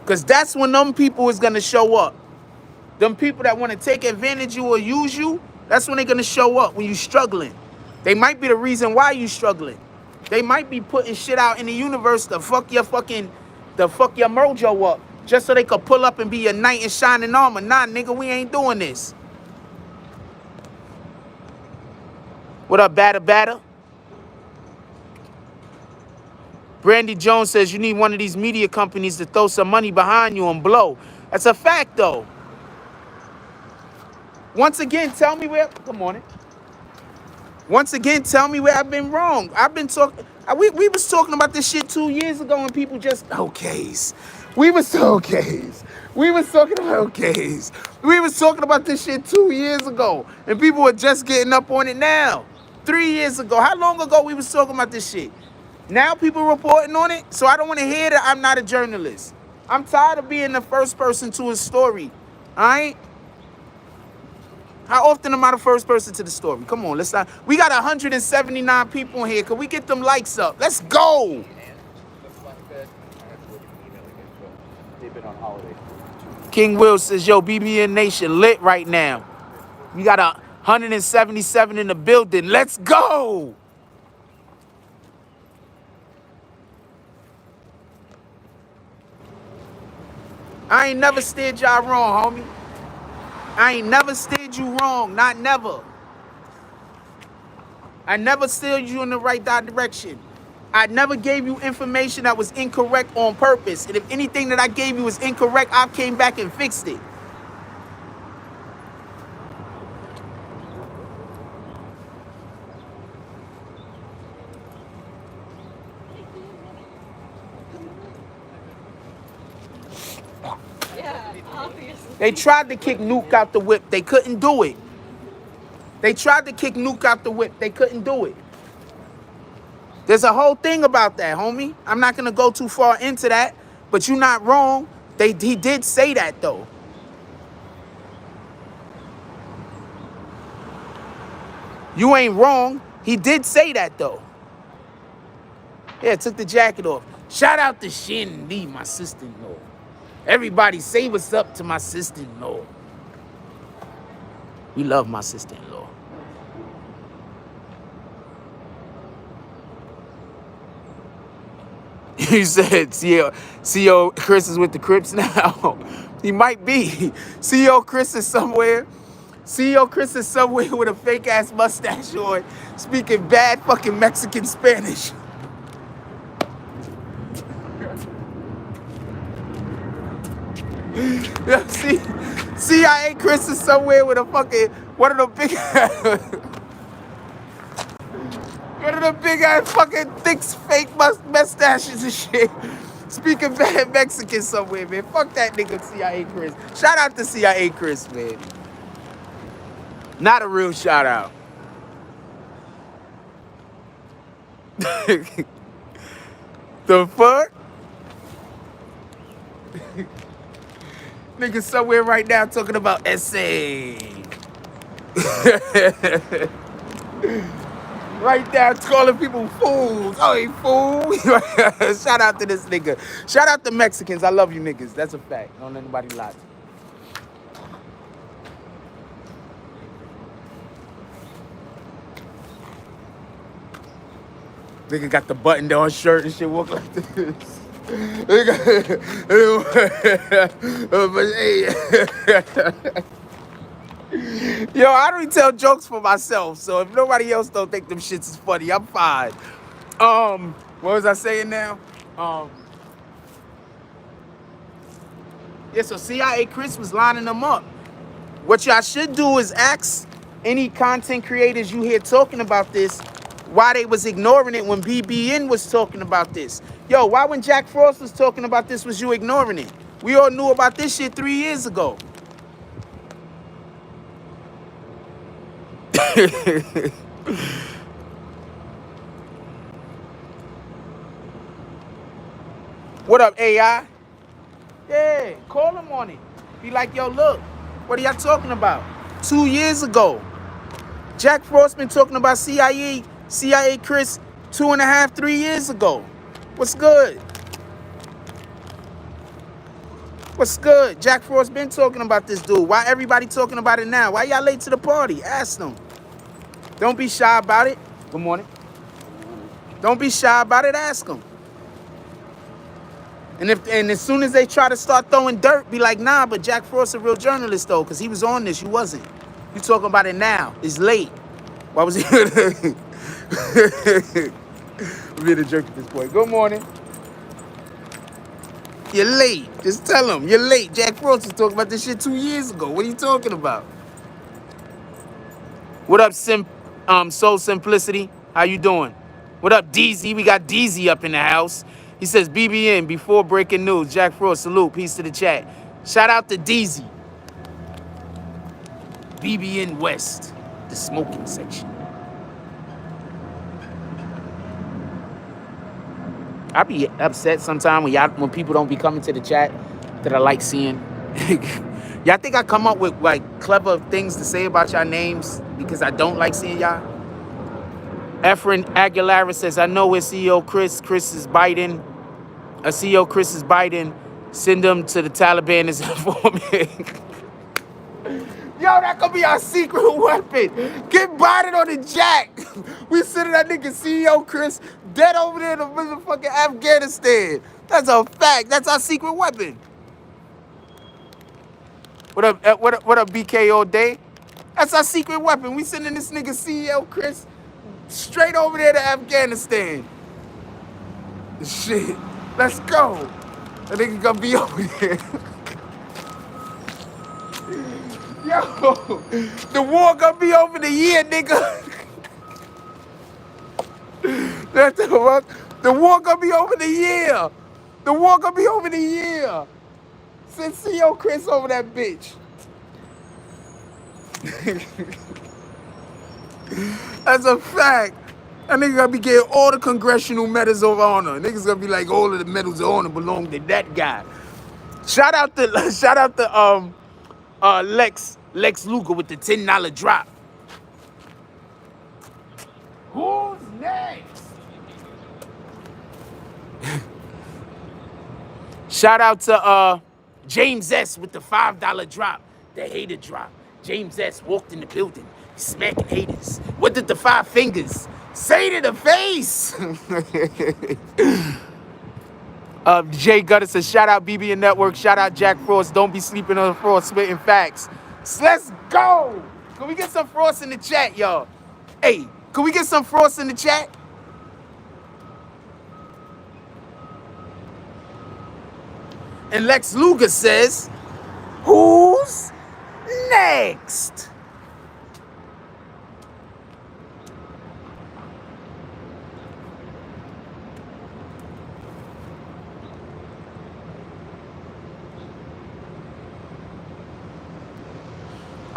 Because that's when them people is going to show up. Them people that want to take advantage of you or use you, that's when they're going to show up when you're struggling. They might be the reason why you're struggling. They might be putting shit out in the universe to fuck your mojo up just so they could pull up and be your knight in shining armor. Nah, nigga, we ain't doing this. What up, batter? Brandy Jones says you need one of these media companies to throw some money behind you and blow. That's a fact, though. Once again, tell me where... Good morning. Once again, tell me where I've been wrong. I've been talking... We was talking about this shit 2 years ago and people just... okays. We was talking about okays. We was talking about this shit 2 years ago and people were just getting up on it now. 3 years ago. How long ago we was talking about this shit? Now people reporting on it, so I don't want to hear that I'm not a journalist. I'm tired of being the first person to a story. All right? How often am I the first person to the story? Come on, let's not. We got 179 people in here. Can we get them likes up? Let's go. They've been on holiday. King Will says, yo, BBN Nation lit right now. We got 177 in the building. Let's go. I ain't never steered y'all wrong, homie. I ain't never steered you wrong. Not never. I never steered you in the right direction. I never gave you information that was incorrect on purpose. And if anything that I gave you was incorrect, I came back and fixed it. Yeah, obviously. They tried to kick Nuke out the whip. They couldn't do it. They tried to kick Nuke out the whip. They couldn't do it. There's a whole thing about that, homie. I'm not going to go too far into that, but you're not wrong. He did say that, though. You ain't wrong. He did say that, though. Yeah, took the jacket off. Shout out to Shin Lee, my sister-in-law. Everybody say what's up to my sister-in-law. We love my sister-in-law. You said CEO Chris is with the Crips now. He might be. CEO Chris is somewhere. CEO Chris is somewhere with a fake ass mustache on, speaking bad fucking Mexican Spanish. Yeah, see, CIA Chris is somewhere with a fucking one of the big ass fucking thick fake mustaches and shit. Speaking bad Mexican somewhere, man. Fuck that nigga CIA Chris. Shout out to CIA Chris, man. Not a real shout out. The fuck? Nigga somewhere right now talking about essay. Right now calling people fools. Oh, he fool. Shout out to this nigga. Shout out to Mexicans. I love you niggas. That's a fact. Don't let anybody lie to you. Nigga got the button down shirt and shit, walk like this. Yo, I don't even tell jokes for myself, so if nobody else don't think them shits is funny, I'm fine. What was I saying now? Yeah, so CIA Chris was lining them up. What y'all should do is ask any content creators you hear talking about this why they was ignoring it when BBN was talking about this. Yo, why when Jack Frost was talking about this was you ignoring it? We all knew about this shit 3 years ago. What up, AI? Yeah, call him on it. Be like, yo, look, what are y'all talking about? 2 years ago. Jack Frost been talking about CIA Chris 2.5, 3 years ago. What's good? What's good? Jack Frost been talking about this dude. Why everybody talking about it now? Why y'all late to the party? Ask them. Don't be shy about it. Good morning. Don't be shy about it. Ask them. And as soon as they try to start throwing dirt, be like, nah, but Jack Frost a real journalist though, because he was on this. You wasn't. You talking about it now. It's late. Why was he? I'm being a jerk at this point. Good morning. You're late. Just tell him you're late. Jack Frost was talking about this shit 2 years ago. What are you talking about? What up, Soul Simplicity? How you doing? What up, DZ? We got DZ up in the house. He says, BBN, before breaking news. Jack Frost, salute. Peace to the chat. Shout out to DZ. BBN West, the smoking section. I be upset sometimes when people don't be coming to the chat that I like seeing. Y'all think I come up with like clever things to say about y'all names because I don't like seeing y'all? Efren Aguilera says, I know where CEO Chris. Chris is Biden. CEO Chris is Biden. Send them to the Taliban as informant. Yo, that could be our secret weapon. Get Biden on the jack. We sending that nigga CEO Chris dead over there in the motherfucking Afghanistan. That's a fact. That's our secret weapon. What up, what up, BKO Day? That's our secret weapon. We sending this nigga CEO Chris straight over there to Afghanistan. Shit. Let's go. That nigga gonna be over there. Yo, the war gonna be over the year, nigga. That's the fuck. The war gonna be over the year. The war gonna be over the year. Send CEO Chris over that bitch. That's a fact. That nigga gonna be getting all the congressional medals of honor. Niggas gonna be like, all of the medals of honor belong to that guy. Shout out to Lex Luger with the $10 drop. Who's next? Shout out to James S with the $5 drop. The hater drop. James S walked in the building, smacking haters. What did the 5 fingers say to the face? Jay Gutter says, shout out BBNNETWORK, shout out Jack Frost. Don't be sleeping on Frost, spitting facts. Let's go. Can we get some Frost in the chat, y'all? Hey, can we get some Frost in the chat? And Lex Luger says, who's next?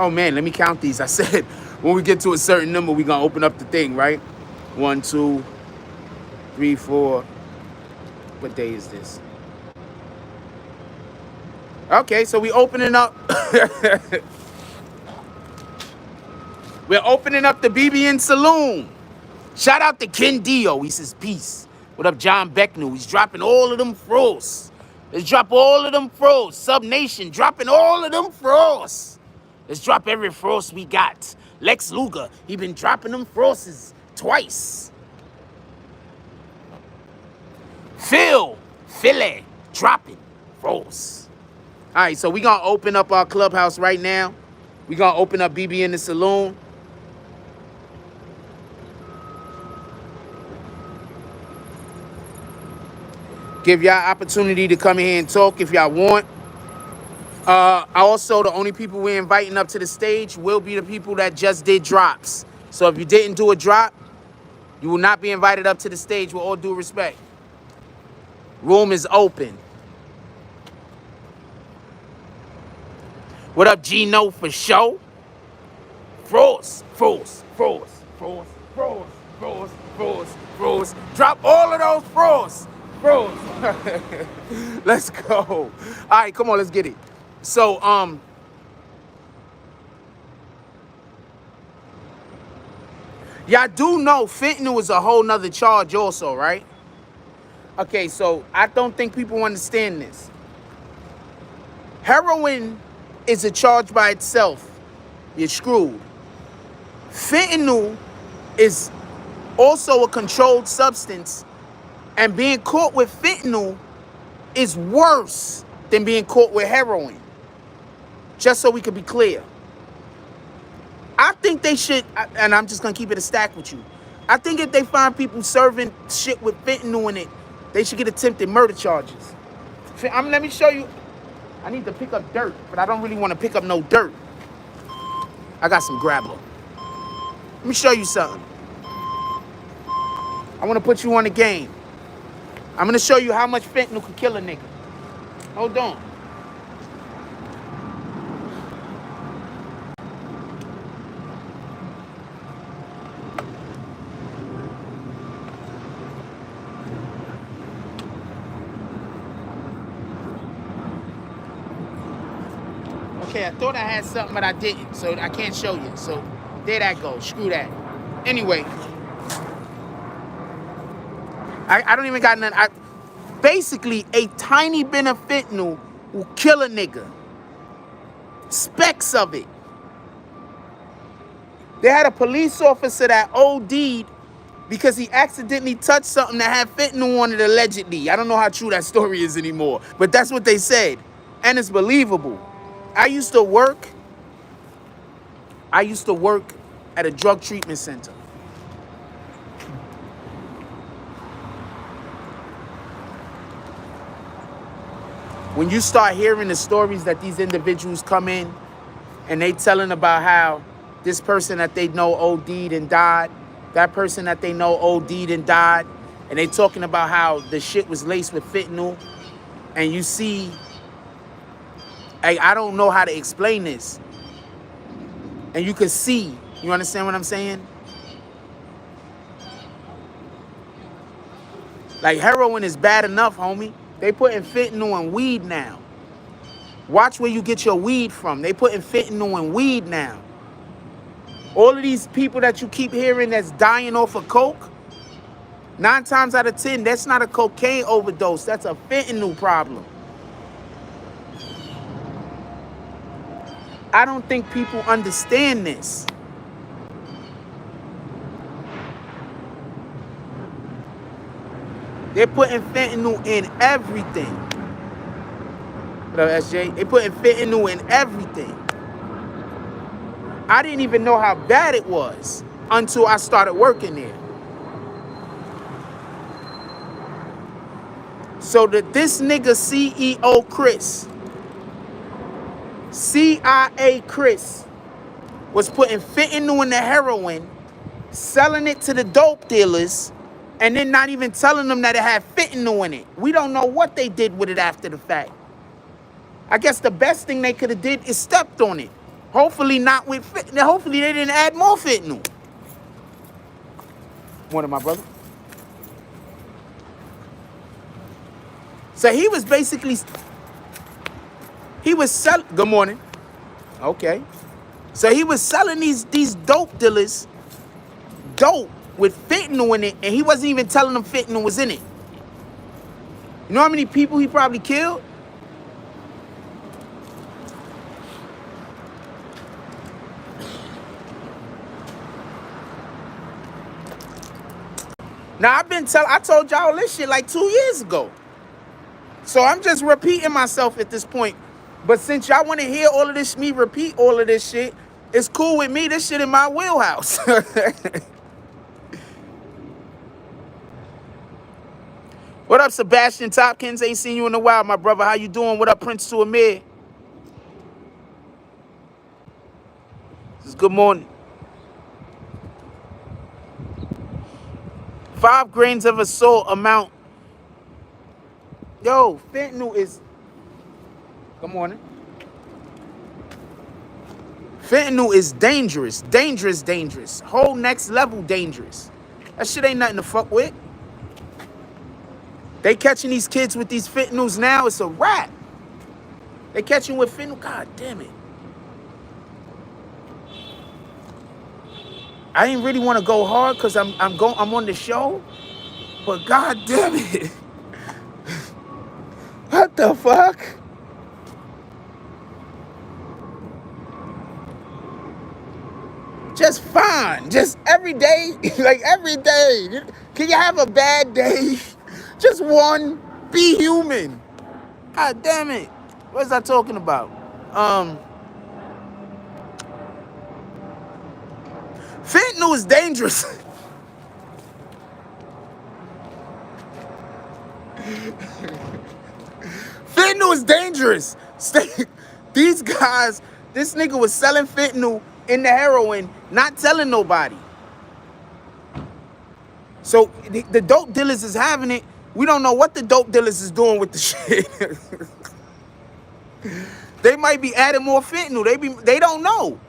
Oh man, let me count these. I said when we get to a certain number, we're gonna open up the thing, right? 1, 2, 3, 4. What day is this? Okay, so we opening up. We're opening up the BBN Saloon. Shout out to Ken Dio. He says, peace. What up, John Becknell? He's dropping all of them frosts. Let's drop all of them frosts. Sub Nation dropping all of them frosts. Let's drop every frost we got. Lex Luger, he been dropping them frosts twice. Philly, dropping frosts. All right, so we gonna open up our clubhouse right now. We gonna open up BB in the Saloon. Give y'all opportunity to come in here and talk if y'all want. Also, the only people we're inviting up to the stage will be the people that just did drops. So if you didn't do a drop, you will not be invited up to the stage with all due respect. Room is open. What up, Gino, for show? Frost. Drop all of those frosts. Let's go. All right, come on, let's get it. So, y'all do know fentanyl is a whole nother charge also, right? Okay, so I don't think people understand this. Heroin is a charge by itself. You're screwed. Fentanyl is also a controlled substance, and being caught with fentanyl is worse than being caught with heroin. Just so we can be clear. I think they should, and I'm just gonna keep it a stack with you. I think if they find people serving shit with fentanyl in it, they should get attempted murder charges. Let me show you. I need to pick up dirt, but I don't really want to pick up no dirt. I got some grabbler. Let me show you something. I want to put you on the game. I'm going to show you how much fentanyl could kill a nigga. Hold on. Okay, I thought I had something, but I didn't, so I can't show you. So there that goes. Screw that. Anyway, I don't even got nothing. Basically, a tiny bit of fentanyl will kill a nigga. Specks of it. They had a police officer that OD'd because he accidentally touched something that had fentanyl on it, allegedly. I don't know how true that story is anymore, but that's what they said. And it's believable. I used to work at a drug treatment center. When you start hearing the stories that these individuals come in and they telling about how this person that they know OD'd and died, that person that they know OD'd and died, and they talking about how the shit was laced with fentanyl, and you see, I don't know how to explain this, and you can see, you understand what I'm saying? Like, heroin is bad enough, homie. They putting fentanyl in weed now. Watch where you get your weed from. They putting fentanyl in weed now. All of these people that you keep hearing that's dying off of coke, 9 times out of 10, that's not a cocaine overdose. That's a fentanyl problem. I don't think people understand this. They're putting fentanyl in everything. What up, SJ? They putting fentanyl in everything. I didn't even know how bad it was until I started working there. So that this nigga CEO KHRIS, CIA KHRIS, was putting fentanyl in the heroin, selling it to the dope dealers, and then not even telling them that it had fentanyl in it. We don't know what they did with it after the fact. I guess the best thing they could have did is stepped on it. Hopefully not with fentanyl. Hopefully they didn't add more fentanyl. One of my brothers. So he was basically, he was selling, good morning. Okay. So he was selling these dope dealers dope with fentanyl in it, and he wasn't even telling them fentanyl was in it. You know how many people he probably killed? Now I told y'all this shit like 2 years ago. So I'm just repeating myself at this point. But since y'all want to hear all of this, me repeat all of this shit, it's cool with me. This shit in my wheelhouse. What up, Sebastian Topkins? Ain't seen you in a while, my brother. How you doing? What up, Prince to Amir? This is good morning. 5 grains of assault amount. Yo, fentanyl is... Good morning. Fentanyl is dangerous. Dangerous, dangerous. Whole next level dangerous. That shit ain't nothing to fuck with. They catching these kids with these fentanyls now. It's a wrap. They catching with fentanyl. God damn it. I ain't really want to go hard because I'm on the show. But god damn it. What the fuck? Just fine. Just every day. Like every day. Can you have a bad day? Just one. Be human. God damn it. What was I talking about? Fentanyl is dangerous. Fentanyl is dangerous. These guys, this nigga was selling fentanyl in the heroin, not telling nobody. So the dope dealers is having it. We don't know what the dope dealers is doing with the shit. They might be adding more fentanyl. They don't know.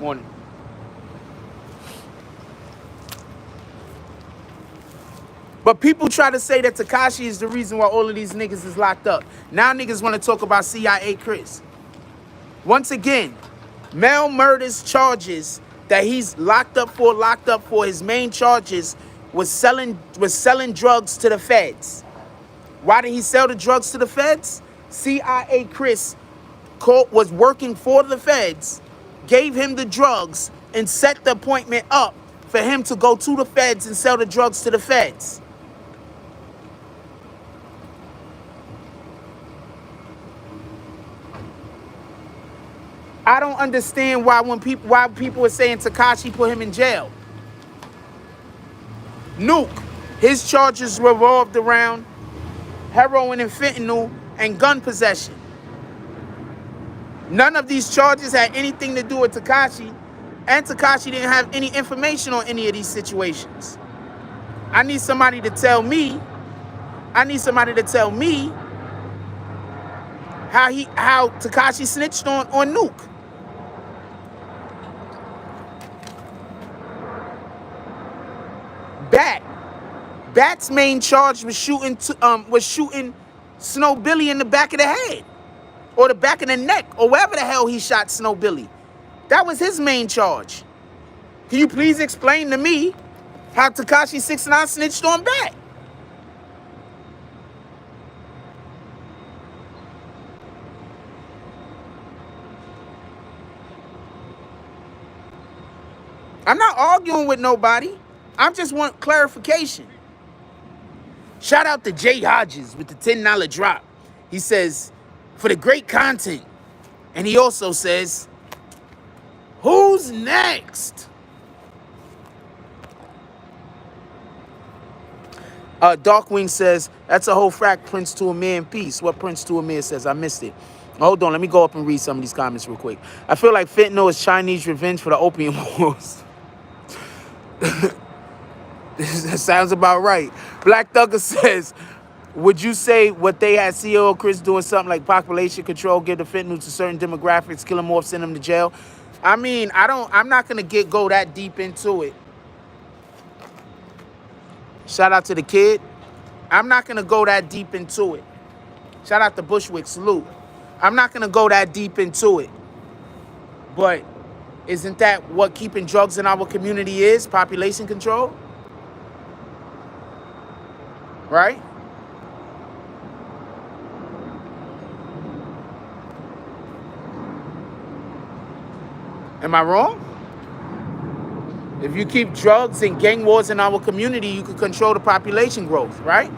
Morning. But people try to say that Tekashi is the reason why all of these niggas is locked up. Now niggas want to talk about CIA KHRIS. Once again, Mel Murder's charges that he's locked up for, his main charges was selling drugs to the feds. Why did he sell the drugs to the feds? CIA KHRIS was working for the feds, gave him the drugs, and set the appointment up for him to go to the feds and sell the drugs to the feds. I don't understand why people are saying Tekashi put him in jail. Nuke, his charges revolved around heroin and fentanyl and gun possession. None of these charges had anything to do with Tekashi, and Tekashi didn't have any information on any of these situations. I need somebody to tell me how Tekashi snitched on Nuke. Bat's main charge was shooting Snow Billy in the back of the head, or the back of the neck, or wherever the hell he shot Snow Billy. That was his main charge. Can you please explain to me how Tekashi 6ix9ine snitched on Bat? I'm not arguing with nobody. I just want clarification. Shout out to Jay Hodges with the $10 drop. He says, for the great content. And he also says, who's next? Darkwing says, that's a whole frack Prince to Amir in peace. What Prince to Amir says, I missed it. Hold on, let me go up and read some of these comments real quick. I feel like fentanyl is Chinese revenge for the opium wars. That sounds about right. Black Thugger says, would you say what they had CEO KHRIS doing something like population control, give the fentanyl to certain demographics, kill them off, send them to jail? I mean, I'm not gonna go that deep into it. Shout out to the kid. I'm not gonna go that deep into it. Shout out to Bushwick, salute. I'm not gonna go that deep into it. But isn't that what keeping drugs in our community is? Population control? Right? Am I wrong? If you keep drugs and gang wars in our community, you can control the population growth, right?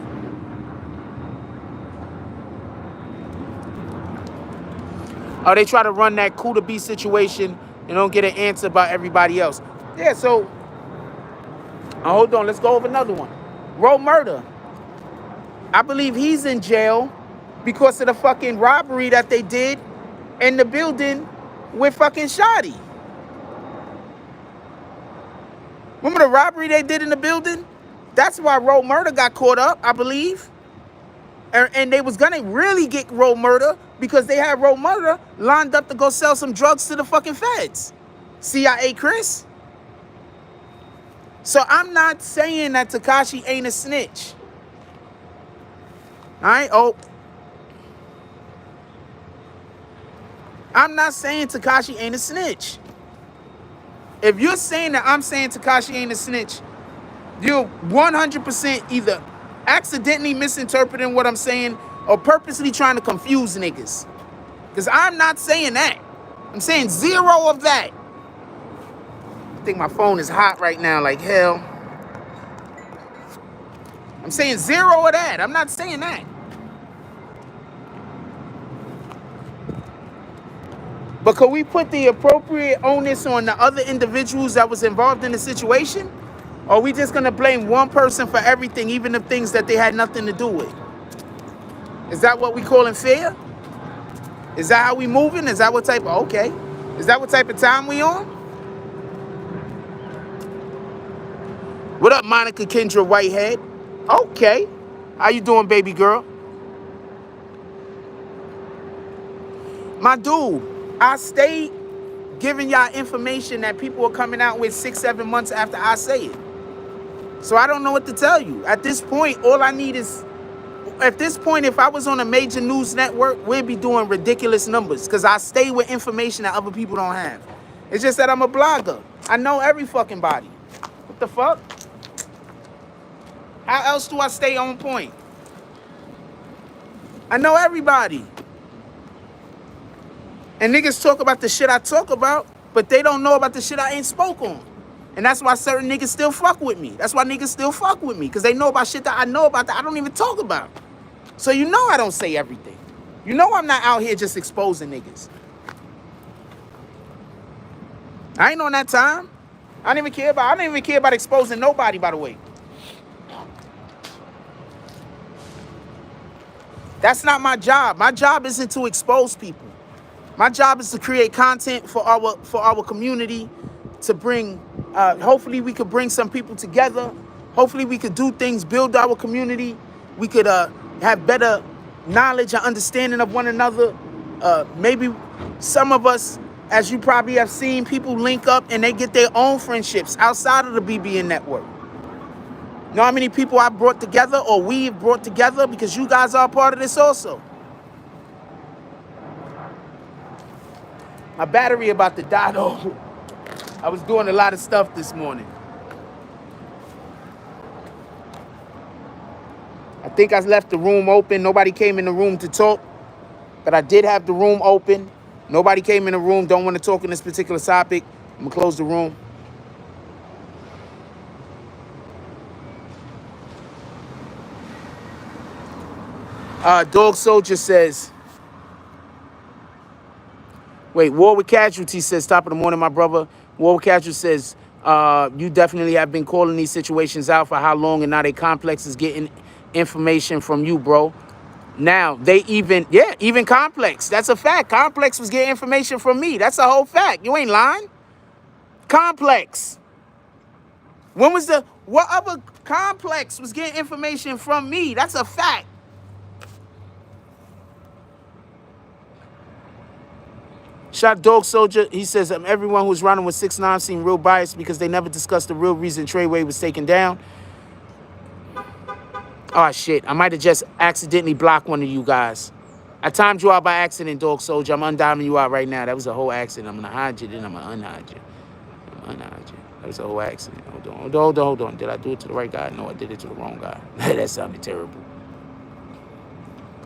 Or they try to run that cool to be situation and don't get an answer about everybody else. Yeah, so, hold on, let's go over another one. Roe Murder. I believe he's in jail because of the fucking robbery that they did in the building with fucking Shotty. Remember the robbery they did in the building? That's why Roe Murder got caught up, I believe. And they was gonna really get Roe Murder because they had Roe Murder lined up to go sell some drugs to the fucking feds. CIA KHRIS. So I'm not saying that Tekashi ain't a snitch. All right, I'm not saying Tekashi ain't a snitch. If you're saying that I'm saying Tekashi ain't a snitch, you're 100% either accidentally misinterpreting what I'm saying or purposely trying to confuse niggas. Because I'm not saying that. I'm saying zero of that. I think my phone is hot right now like hell. I'm saying zero of that. I'm not saying that. But could we put the appropriate onus on the other individuals that was involved in the situation? Or are we just going to blame one person for everything, even the things that they had nothing to do with? Is that what we calling fair? Is that how we moving? Is that what type of, okay. Is that what type of time we on? What up, Monica Kendra Whitehead? Okay. How you doing, baby girl? My dude, I stay giving y'all information that people are coming out with 6-7 months after I say it. So I don't know what to tell you. At this point, all I need is, at this point, if I was on a major news network, we'd be doing ridiculous numbers because I stay with information that other people don't have. It's just that I'm a blogger. I know every fucking body. What the fuck? How else do I stay on point? I know everybody. And niggas talk about the shit I talk about, but they don't know about the shit I ain't spoke on. And that's why certain niggas still fuck with me. That's why niggas still fuck with me, because they know about shit that I know about that I don't even talk about. So you know I don't say everything. You know I'm not out here just exposing niggas. I ain't on that time. I don't even care about exposing nobody, by the way. That's not my job. My job isn't to expose people. My job is to create content for our community, to bring, hopefully we could bring some people together. Hopefully we could do things, build our community. We could have better knowledge and understanding of one another. Maybe some of us, as you probably have seen, people link up and they get their own friendships outside of the BBN network. Know how many people I brought together, or we've brought together, because you guys are a part of this also. My battery about to die though. I was doing a lot of stuff this morning. I think I left the room open. Nobody came in the room to talk, but I did have the room open. Nobody came in the room, don't want to talk on this particular topic. I'm gonna close the room. Dog Soldier says, wait, War with Casualty says, top of the morning, my brother. War with Casualty says, you definitely have been calling these situations out for how long, and now they Complex is getting information from you, bro. Now, they even Complex. That's a fact. Complex was getting information from me. That's a whole fact. You ain't lying. Complex. What other Complex was getting information from me? That's a fact. Shot Dog Soldier, he says, everyone who's running with 6ix9ine seemed real biased because they never discussed the real reason Treyway was taken down. Oh, shit. I might have just accidentally blocked one of you guys. I timed you out by accident, Dog Soldier. I'm undiming you out right now. That was a whole accident. I'm going to hide you, then I'm going to unhide you. That was a whole accident. Hold on. Did I do it to the right guy? No, I did it to the wrong guy. That sounded terrible.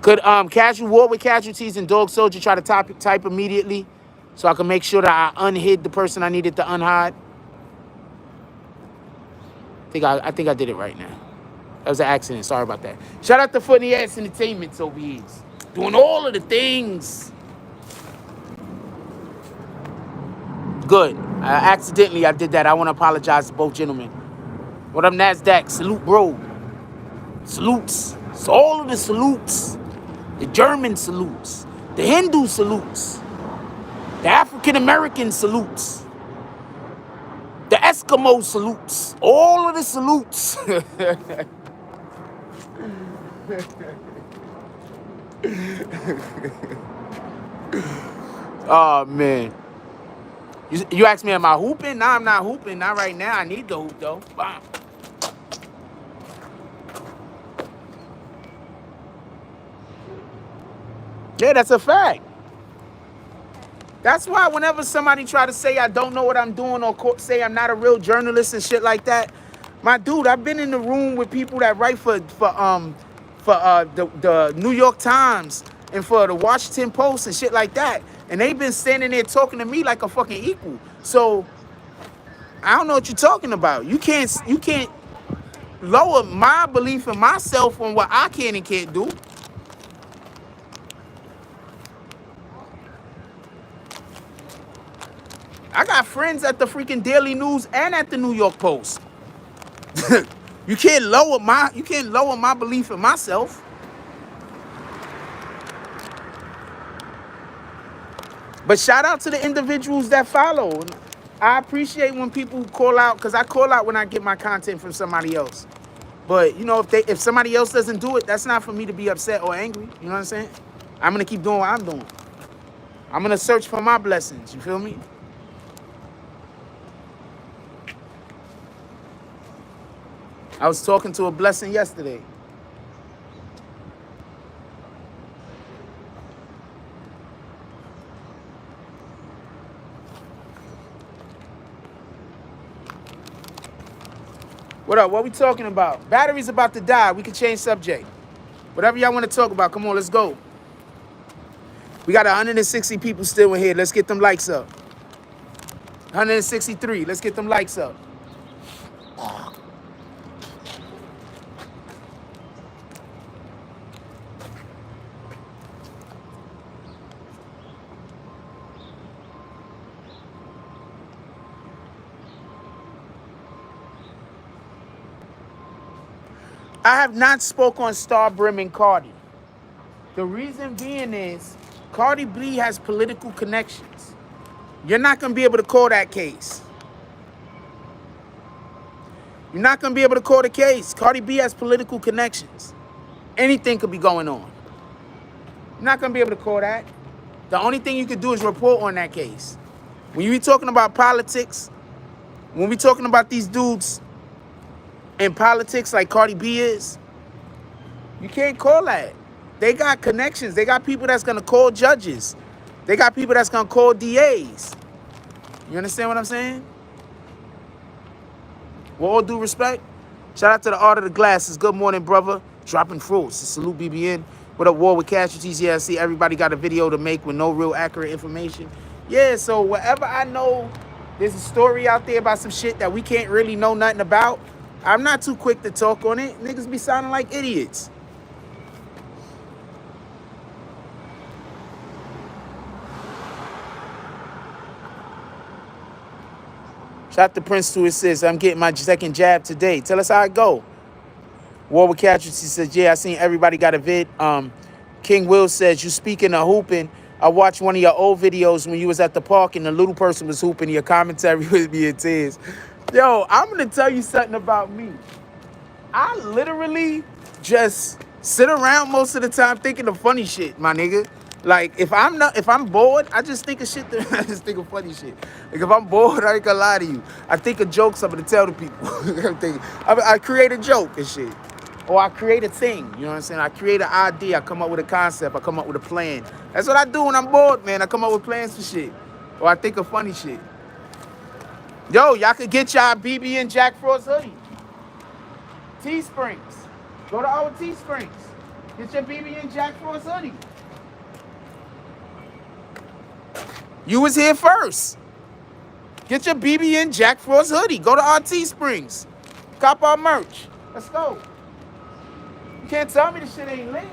Could Casual War with Casualties and Dog Soldier try to type immediately so I can make sure that I unhid the person I needed to unhide? I think I did it right now. That was an accident. Sorry about that. Shout out to Funny Ass Entertainment over here. Doing all of the things. Good. Accidentally, I did that. I want to apologize to both gentlemen. What up, NASDAQ? Salute, bro. Salutes. So all of the salutes. The German salutes. The Hindu salutes. The African-American salutes. The Eskimo salutes. All of the salutes. Oh, man. You asked me, am I hooping? No, I'm not hooping. Not right now. I need the hoop, though. Bam. Yeah, that's a fact. That's why whenever somebody try to say I don't know what I'm doing, or say I'm not a real journalist and shit like that, my dude, I've been in the room with people that write for the New York Times and for the Washington Post and shit like that, and they've been standing there talking to me like a fucking equal. So I don't know what you're talking about. You can't lower my belief in myself on what I can and can't do. I got friends at the freaking Daily News and at the New York Post. You can't lower my belief in myself. But shout out to the individuals that follow. I appreciate when people call out, because I call out when I get my content from somebody else. But you know, if somebody else doesn't do it, that's not for me to be upset or angry. You know what I'm saying? I'm gonna keep doing what I'm doing. I'm gonna search for my blessings. You feel me? I was talking to a blessing yesterday. What up? What we talking about? Battery's about to die. We can change subject. Whatever y'all want to talk about, come on, let's go. We got 160 people still in here. Let's get them likes up. 163. Let's get them likes up. I have not spoke on Starbrim and Cardi. The reason being is Cardi B has political connections. You're not going to be able to call that case. You're not going to be able to call the case. Cardi B has political connections. Anything could be going on. You're not going to be able to call that. The only thing you could do is report on that case. When you be talking about politics, when we talking about these dudes in politics like Cardi B is, you can't call that. They got connections. They got people that's going to call judges. They got people that's going to call DAs. You understand what I'm saying? With all due respect, shout out to the Art of the Glasses. Good morning, brother. Dropping fruits. Salute BBN. What up, War with Casualties? Yeah, I see everybody got a video to make with no real accurate information. Yeah, so whatever I know, there's a story out there about some shit that we can't really know nothing about. I'm not too quick to talk on it. Niggas be sounding like idiots. Shout out to Prince to assist. I'm getting my second jab today. Tell us how it go. War with Casualty says, yeah, I seen everybody got a vid. King Will says, you speaking of hooping. I watched one of your old videos when you was at the park and the little person was hooping. Your commentary with me in tears. Yo, I'm going to tell you something about me. I literally just sit around most of the time thinking of funny shit, my nigga. Like, if I'm bored, I just think of shit. I just think of funny shit. Like, if I'm bored, I ain't gonna lie to you. I think of jokes I'm gonna tell the people. I create a joke and shit. Or I create a thing, you know what I'm saying? I create an idea, I come up with a concept, I come up with a plan. That's what I do when I'm bored, man. I come up with plans for shit. Or I think of funny shit. Yo, y'all could get y'all BB and Jack Frost hoodie. Teesprings. Go to our Teesprings. Get your BB and Jack Frost hoodie. You was here first. Get your BB and Jack Frost hoodie. Go to our Teesprings. Cop our merch. Let's go. You can't tell me this shit ain't lit.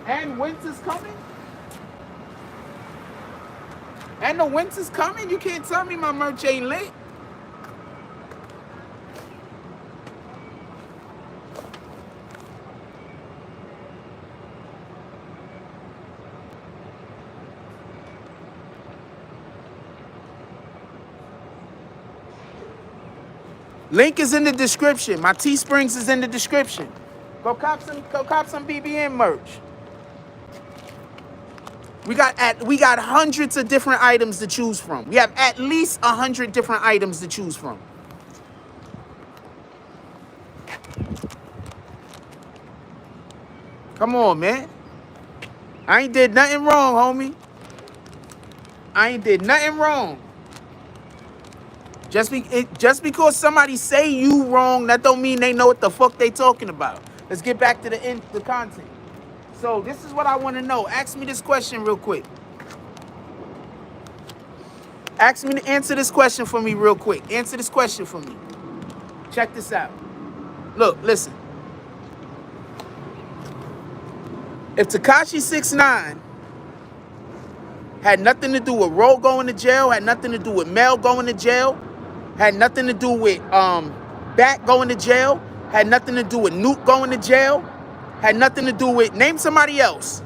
And winter's coming. And the winter's coming. You can't tell me my merch ain't lit. Link is in the description. My Teesprings is in the description. Go cop some BBN merch. We got hundreds of different items to choose from. We have at least 100 different items to choose from. Come on, man. I ain't did nothing wrong, homie. I ain't did nothing wrong. Just because somebody say you wrong, that don't mean they know what the fuck they talking about. Let's get back to the content. So this is what I want to know. Ask me this question real quick. Ask me to answer this question for me real quick. Answer this question for me. Check this out. Look, listen. If Tekashi 6ix9ine had nothing to do with Ro going to jail, had nothing to do with Mel going to jail, had nothing to do with Bat going to jail, had nothing to do with Nuke going to jail, had nothing to do with, name somebody else,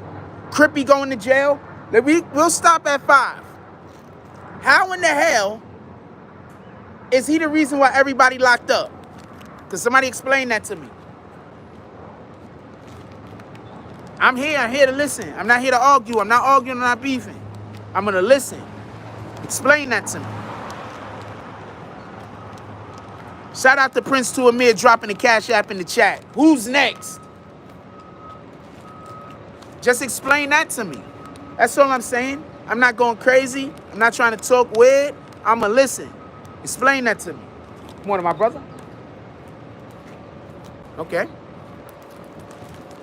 Crippy going to jail, we'll stop at 5. How in the hell is he the reason why everybody locked up? Because somebody explain that to me. I'm here to listen. I'm not here to argue. I'm not arguing, I'm not beefing. I'm going to listen. Explain that to me. Shout out to Prince to Amir dropping the Cash App in the chat. Who's next? Just explain that to me. That's all I'm saying. I'm not going crazy. I'm not trying to talk weird. I'ma listen. Explain that to me. Morning, my brother. Okay.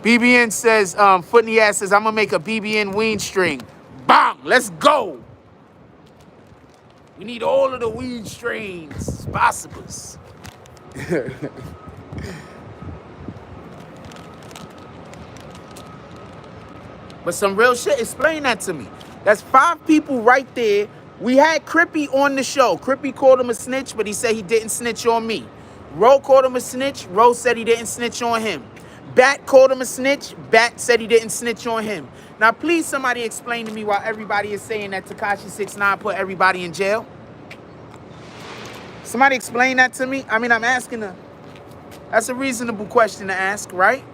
BBN says, Foot in the ass says, I'm gonna make a BBN weed string. Bang! Let's go! We need all of the weed strains possible. But some real shit, explain that to me. That's 5 people right there. We had Crippy on the show. Crippy called him a snitch, but he said he didn't snitch on me. Ro called him a snitch. Ro said he didn't snitch on him. Bat called him a snitch. Bat said he didn't snitch on him. Now, please, somebody explain to me why everybody is saying that Tekashi 6ix9ine put everybody in jail. Somebody explain that to me. I mean, I'm asking a... That's a reasonable question to ask, right?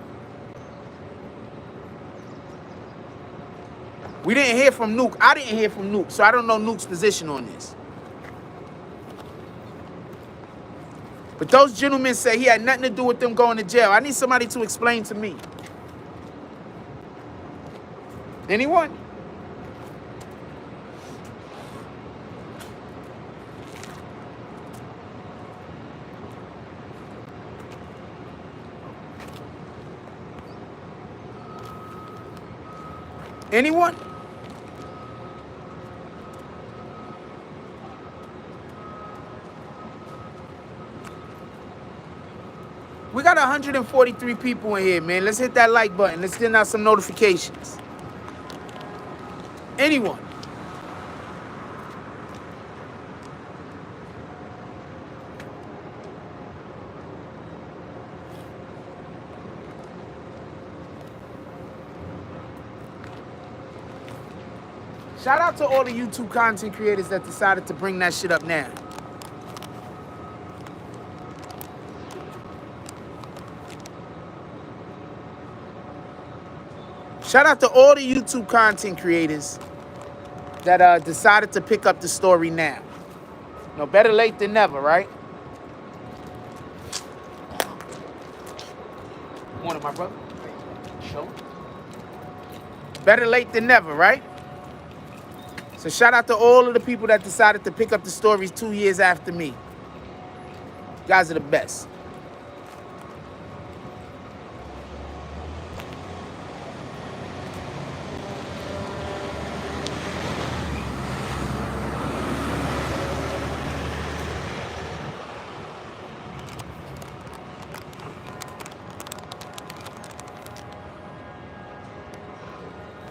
We didn't hear from Nuke. I didn't hear from Nuke, so I don't know Nuke's position on this. But those gentlemen say he had nothing to do with them going to jail. I need somebody to explain to me. Anyone? Anyone? We got 143 people in here, man. Let's hit that like button. Let's send out some notifications. Anyone? Shout out to all the YouTube content creators that decided to bring that shit up now. Shout out to all the YouTube content creators that decided to pick up the story now. No, better late than never, right? Morning, my brother. Show. Better late than never, right? So shout out to all of the people that decided to pick up the stories 2 years after me. You guys are the best.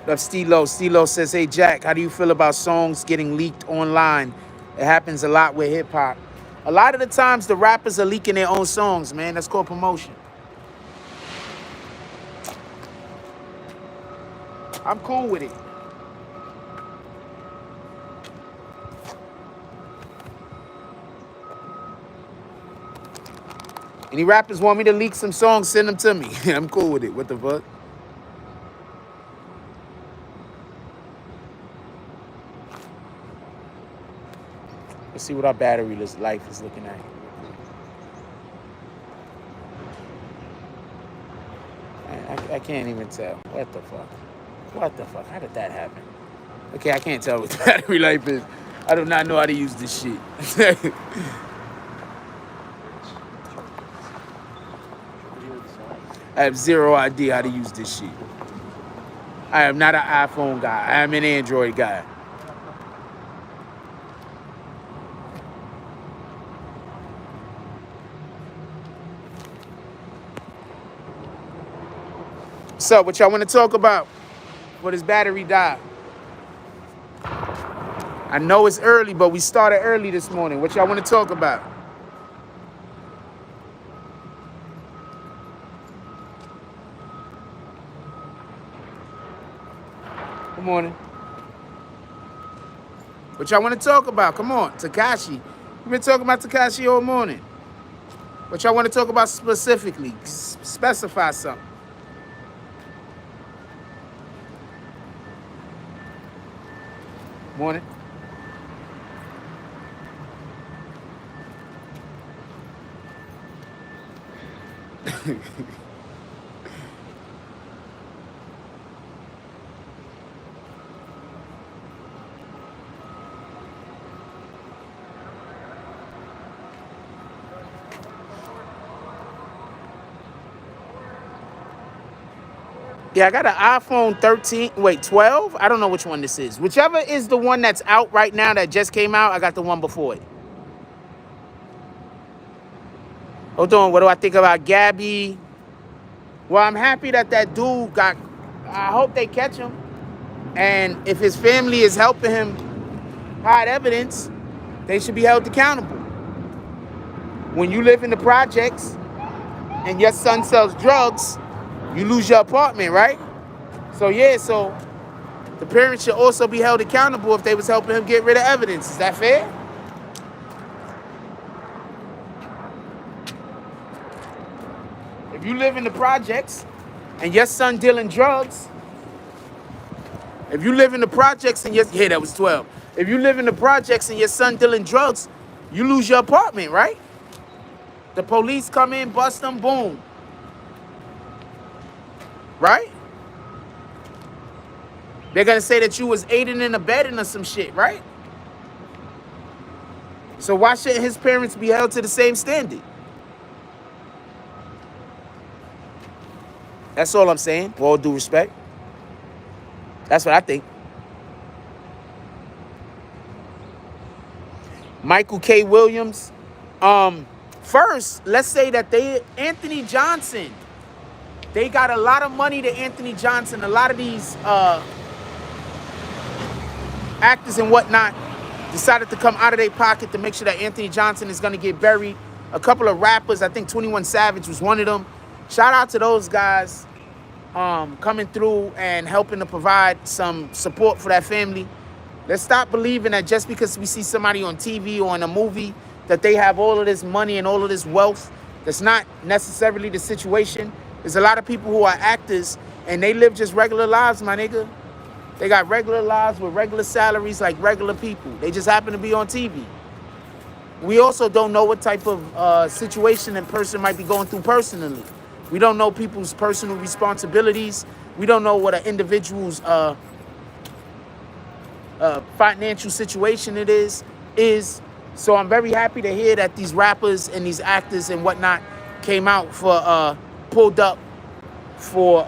Love Stilo. Stilo says, hey, Jack, how do you feel about songs getting leaked online? It happens a lot with hip-hop. A lot of the times, the rappers are leaking their own songs, man. That's called promotion. I'm cool with it. Any rappers want me to leak some songs, send them to me. I'm cool with it. What the fuck? Let's see what our battery life is looking at. I can't even tell. What the fuck? What the fuck? How did that happen? Okay, I can't tell what the battery life is. I do not know how to use this shit. I have zero idea how to use this shit. I am not an iPhone guy. I am an Android guy. So, what y'all want to talk about? Before this battery died. I know it's early, but we started early this morning. What y'all want to talk about? Good morning. What y'all want to talk about? Come on, Tekashi. We've been talking about Tekashi all morning. What y'all want to talk about specifically? Specify something. Morning. Yeah, I got an iPhone 13, wait, 12? I don't know which one this is. Whichever is the one that's out right now that just came out, I got the one before it. Hold on, what do I think about Gabby? Well, I'm happy that that dude got, I hope they catch him. And if his family is helping him hide evidence, they should be held accountable. When you live in the projects and your son sells drugs, you lose your apartment, right? So yeah, so the parents should also be held accountable if they was helping him get rid of evidence. Is that fair? If you live in the projects and your son dealing drugs, if you live in the projects and your, yeah, that was 12. If you live in the projects and your son dealing drugs, you lose your apartment, right? The police come in, bust them, boom. Right? They're gonna say that you was aiding and abetting or some shit, right? So why shouldn't his parents be held to the same standard? That's all I'm saying, with all due respect. That's what I think. Michael K. Williams. First, let's say that Anthony Johnson, they got a lot of money to Anthony Johnson. A lot of these actors and whatnot decided to come out of their pocket to make sure that Anthony Johnson is going to get buried. A couple of rappers, I think 21 Savage was one of them. Shout out to those guys coming through and helping to provide some support for that family. Let's stop believing that just because we see somebody on TV or in a movie that they have all of this money and all of this wealth. That's not necessarily the situation. There's a lot of people who are actors and they live just regular lives, my nigga. They got regular lives with regular salaries like regular people. They just happen to be on TV. We also don't know what type of situation a person might be going through personally. We don't know people's personal responsibilities. We don't know what an individual's financial situation it is. So I'm very happy to hear that these rappers and these actors and whatnot came out for pulled up for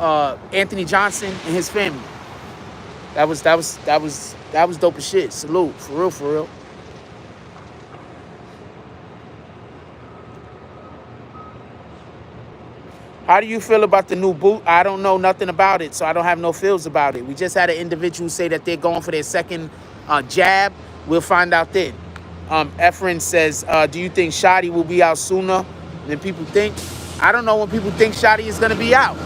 Anthony Johnson and his family. That was dope as shit. Salute, for real, for real. How do you feel about the new boot? I don't know nothing about it, so I don't have no feels about it. We just had an individual say that they're going for their second jab. We'll find out then. Efren says, do you think Shadi will be out sooner than people think? I don't know when people think Shadi is going to be out.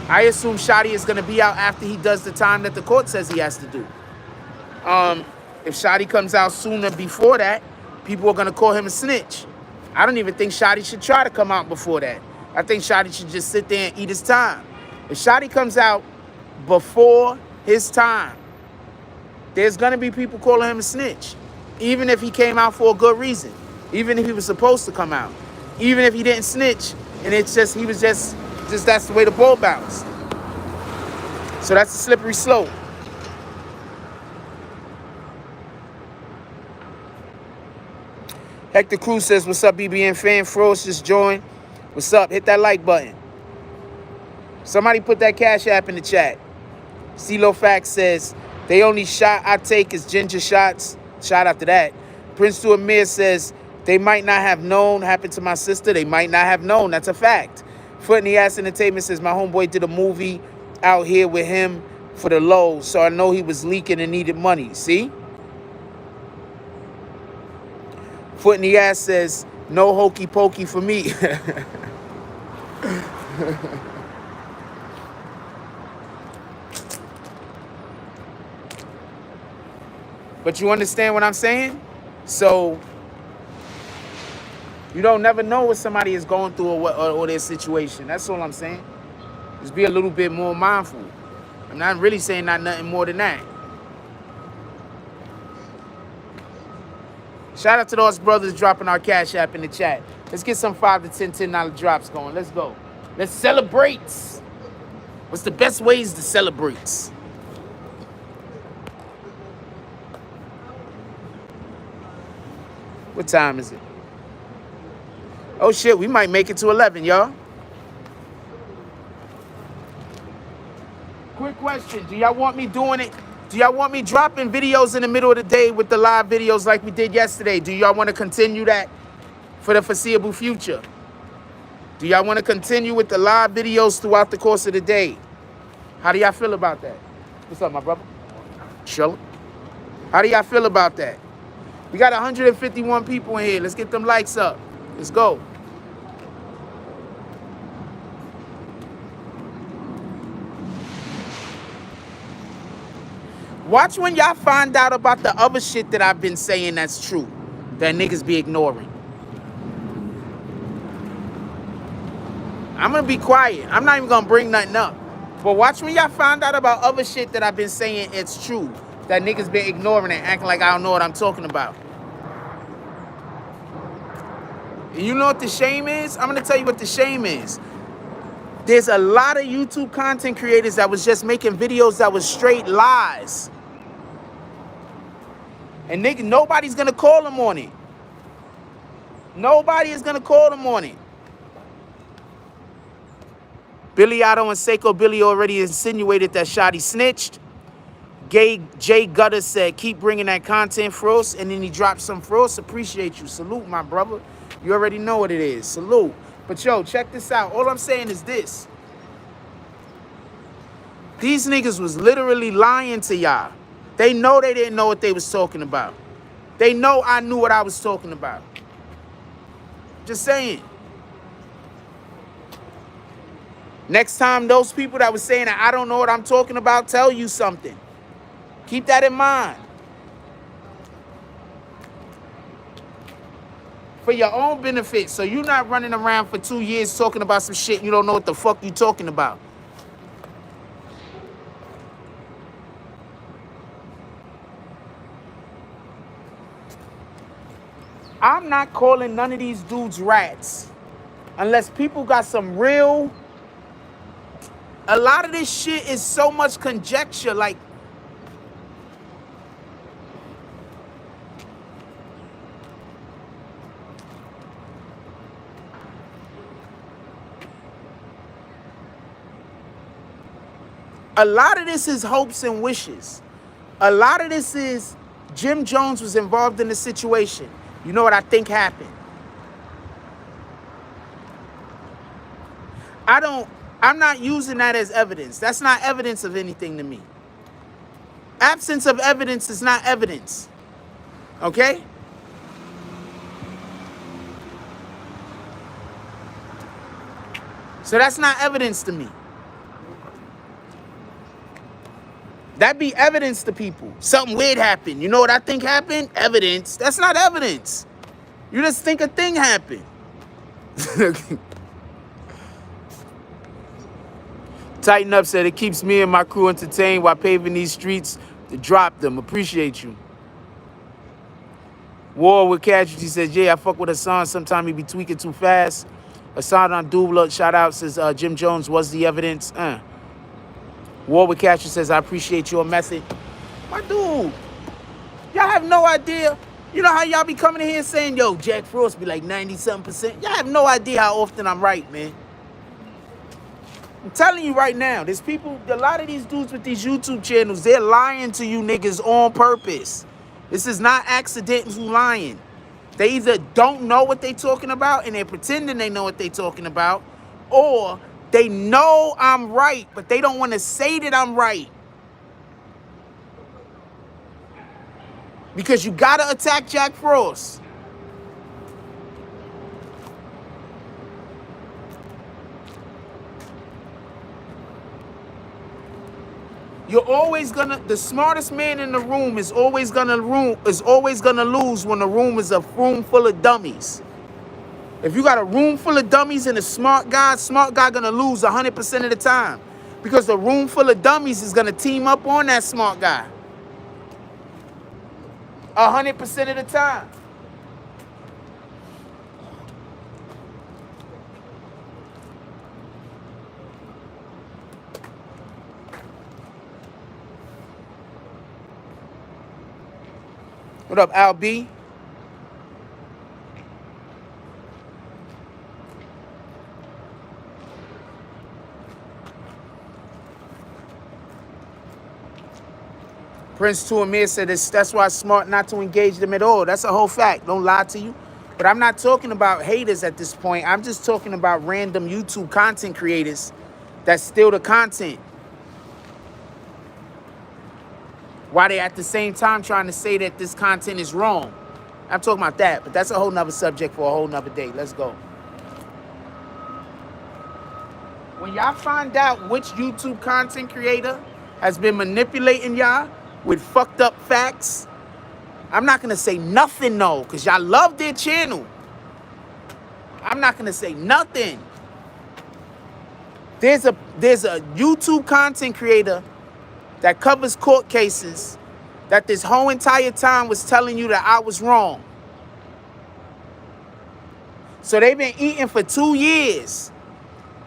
I assume Shadi is going to be out after he does the time that the court says he has to do. If Shadi comes out sooner before that, people are going to call him a snitch. I don't even think Shadi should try to come out before that. I think Shadi should just sit there and eat his time. If Shadi comes out before his time, there's going to be people calling him a snitch. Even if he came out for a good reason. Even if he was supposed to come out. Even if he didn't snitch. And it's just, he was just that's the way the ball bounced. So that's a slippery slope. Hector Cruz says, what's up, BBN fan? Frost just joined. What's up? Hit that like button. Somebody put that Cash App in the chat. CeeLo Fax says, the only shot I take is ginger shots. Shout out to that. Prince to Amir says, they might not have known. Happened to my sister. They might not have known. That's a fact. Foot in the Ass Entertainment says, my homeboy did a movie out here with him for the low, so I know he was leaking and needed money. See? Foot in the Ass says, no hokey pokey for me. But you understand what I'm saying? So you don't never know what somebody is going through or their situation. That's all I'm saying. Just be a little bit more mindful. I'm not really saying nothing more than that. Shout out to those brothers dropping our Cash App in the chat. Let's get some $5 to $10 drops going. Let's go. Let's celebrate. What's the best ways to celebrate? What time is it? Oh shit, we might make it to 11, y'all. Quick question, do y'all want me doing it? Do y'all want me dropping videos in the middle of the day with the live videos like we did yesterday? Do y'all want to continue that for the foreseeable future? Do y'all want to continue with the live videos throughout the course of the day? How do y'all feel about that? What's up, my brother? Chillin'. How do y'all feel about that? We got 151 people in here. Let's get them likes up. Let's go. Watch when y'all find out about the other shit that I've been saying that's true, that niggas be ignoring. I'm gonna be quiet. I'm not even gonna bring nothing up. But watch when y'all find out about other shit that I've been saying it's true, that niggas been ignoring and acting like I don't know what I'm talking about. And you know what the shame is? I'm gonna tell you what the shame is. There's a lot of YouTube content creators that was just making videos that was straight lies. And nigga, nobody's gonna call them on it. Nobody is gonna call them on it. Billy Otto and Seiko Billy already insinuated that Shotty snitched. Jay Gutter said, keep bringing that content, Frost. And then he dropped some Frost. Appreciate you. Salute, my brother. You already know what it is. Salute. But yo, check this out. All I'm saying is this. These niggas was literally lying to y'all. They know they didn't know what they was talking about. They know I knew what I was talking about. Just saying. Next time those people that was saying that I don't know what I'm talking about tell you something. Keep that in mind. For your own benefit, so you're not running around for 2 years talking about some shit you don't know what the fuck you talking about. I'm not calling none of these dudes rats unless people got some real... A lot of this shit is so much conjecture, like... A lot of this is hopes and wishes. A lot of this is Jim Jones was involved in the situation. You know what I think happened? I'm not using that as evidence. That's not evidence of anything to me. Absence of evidence is not evidence. Okay? So that's not evidence to me. That be evidence to people. Something weird happened. You know what I think happened? Evidence. That's not evidence. You just think a thing happened. Tighten Up said it keeps me and my crew entertained while paving these streets to drop them. Appreciate you. War with Casualty says, yeah, I fuck with Hassan. Sometimes he be tweaking too fast. Hassan on Dubla, shout out, says Jim Jones was the evidence. War with Casualty says, I appreciate your method. My dude, y'all have no idea. You know how y'all be coming in here saying, yo, Jack Frost be like 90-something%. Y'all have no idea how often I'm right, man. I'm telling you right now, there's people, a lot of these dudes with these YouTube channels, they're lying to you niggas on purpose. This is not accidental lying. They either don't know what they talking about and they're pretending they know what they talking about, or they know I'm right, but they don't want to say that I'm right. Because you gotta attack Jack Frost. You're always gonna, the smartest man in the room is always gonna lose when the room is a room full of dummies. If you got a room full of dummies and a smart guy gonna lose 100% of the time. Because the room full of dummies is gonna team up on that smart guy. 100% of the time. What up, Al B? Prince 2 Amir said that's why it's smart not to engage them at all. That's a whole fact. Don't lie to you. But I'm not talking about haters at this point. I'm just talking about random YouTube content creators that steal the content, while they at the same time trying to say that this content is wrong. I'm talking about that, but that's a whole nother subject for a whole nother day. Let's go. When y'all find out which YouTube content creator has been manipulating y'all with fucked up facts, I'm not gonna say nothing though, because y'all love their channel. I'm not gonna say nothing. There's a YouTube content creator that covers court cases that this whole entire time was telling you that I was wrong. So they've been eating for 2 years.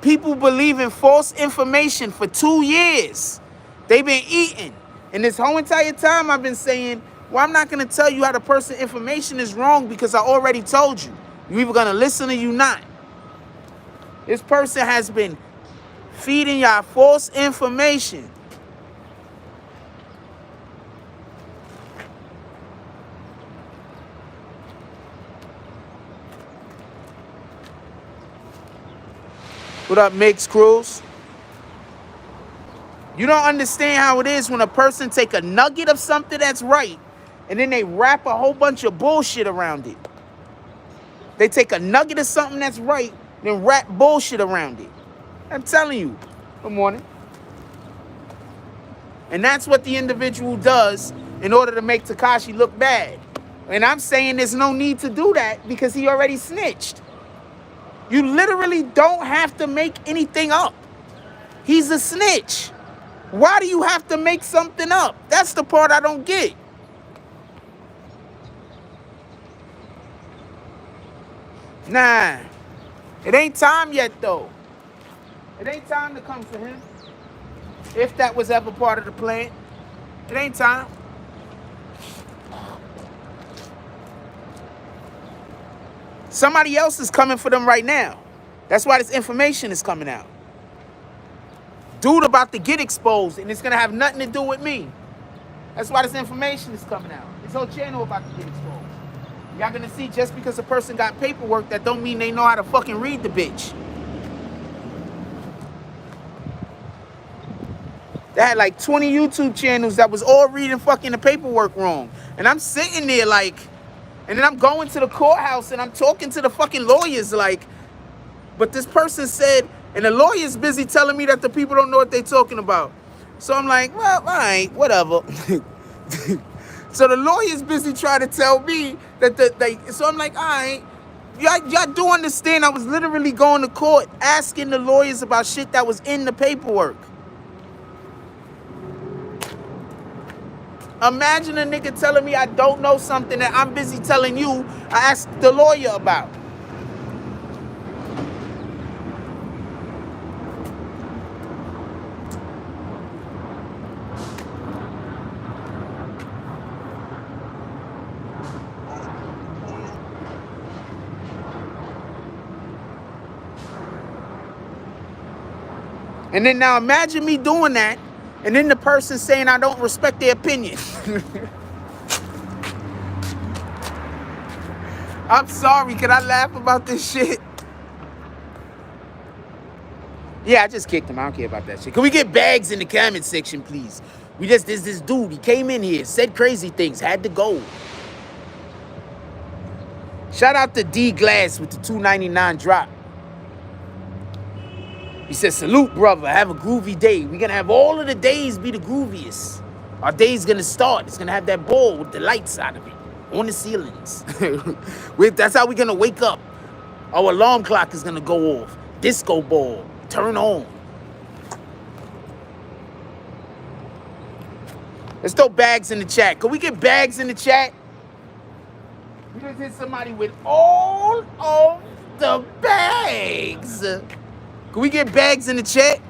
People believe in false information for 2 years. They've been eating. And this whole entire time I've been saying, well, I'm not going to tell you how the person's information is wrong because I already told you. You're either going to listen or you not. This person has been feeding y'all false information. What up, Mix Cruz? You don't understand how it is when a person take a nugget of something that's right and then they wrap a whole bunch of bullshit around it. They take a nugget of something that's right, then wrap bullshit around it. I'm telling you. Good morning. And that's what the individual does in order to make Tekashi look bad. And I'm saying there's no need to do that because he already snitched. You literally don't have to make anything up. He's a snitch. Why do you have to make something up? That's the part I don't get. Nah, it ain't time yet though. It ain't time to come for him. If that was ever part of the plan, it ain't time. Somebody else is coming for them right now. That's why this information is coming out. Dude about to get exposed, and it's gonna have nothing to do with me. That's why this information is coming out. This whole channel about to get exposed. Y'all gonna see just because a person got paperwork, that don't mean they know how to fucking read the bitch. They had like 20 YouTube channels that was all reading fucking the paperwork wrong. And I'm sitting there like, and then I'm going to the courthouse and I'm talking to the fucking lawyers like, but this person said, and the lawyer's busy telling me that the people don't know what they're talking about. So I'm like, well, all right, whatever. So the lawyer's busy trying to tell me that so I'm like, all right, y'all do understand I was literally going to court asking the lawyers about shit that was in the paperwork. Imagine a nigga telling me I don't know something that I'm busy telling you I asked the lawyer about. And then now imagine me doing that, and then the person saying I don't respect their opinion. I'm sorry, can I laugh about this shit? Yeah, I just kicked him. I don't care about that shit. Can we get bags in the comment section, please? There's this dude, he came in here, said crazy things, had to go. Shout out to D Glass with the $2.99 drop. He said, salute, brother. Have a groovy day. We're going to have all of the days be the grooviest. Our day's going to start. It's going to have that ball with the lights out of it on the ceilings. That's how we're going to wake up. Our alarm clock is going to go off. Disco ball. Turn on. Let's throw bags in the chat. Can we get bags in the chat? We just hit somebody with all of the bags. Can we get bags in the chat?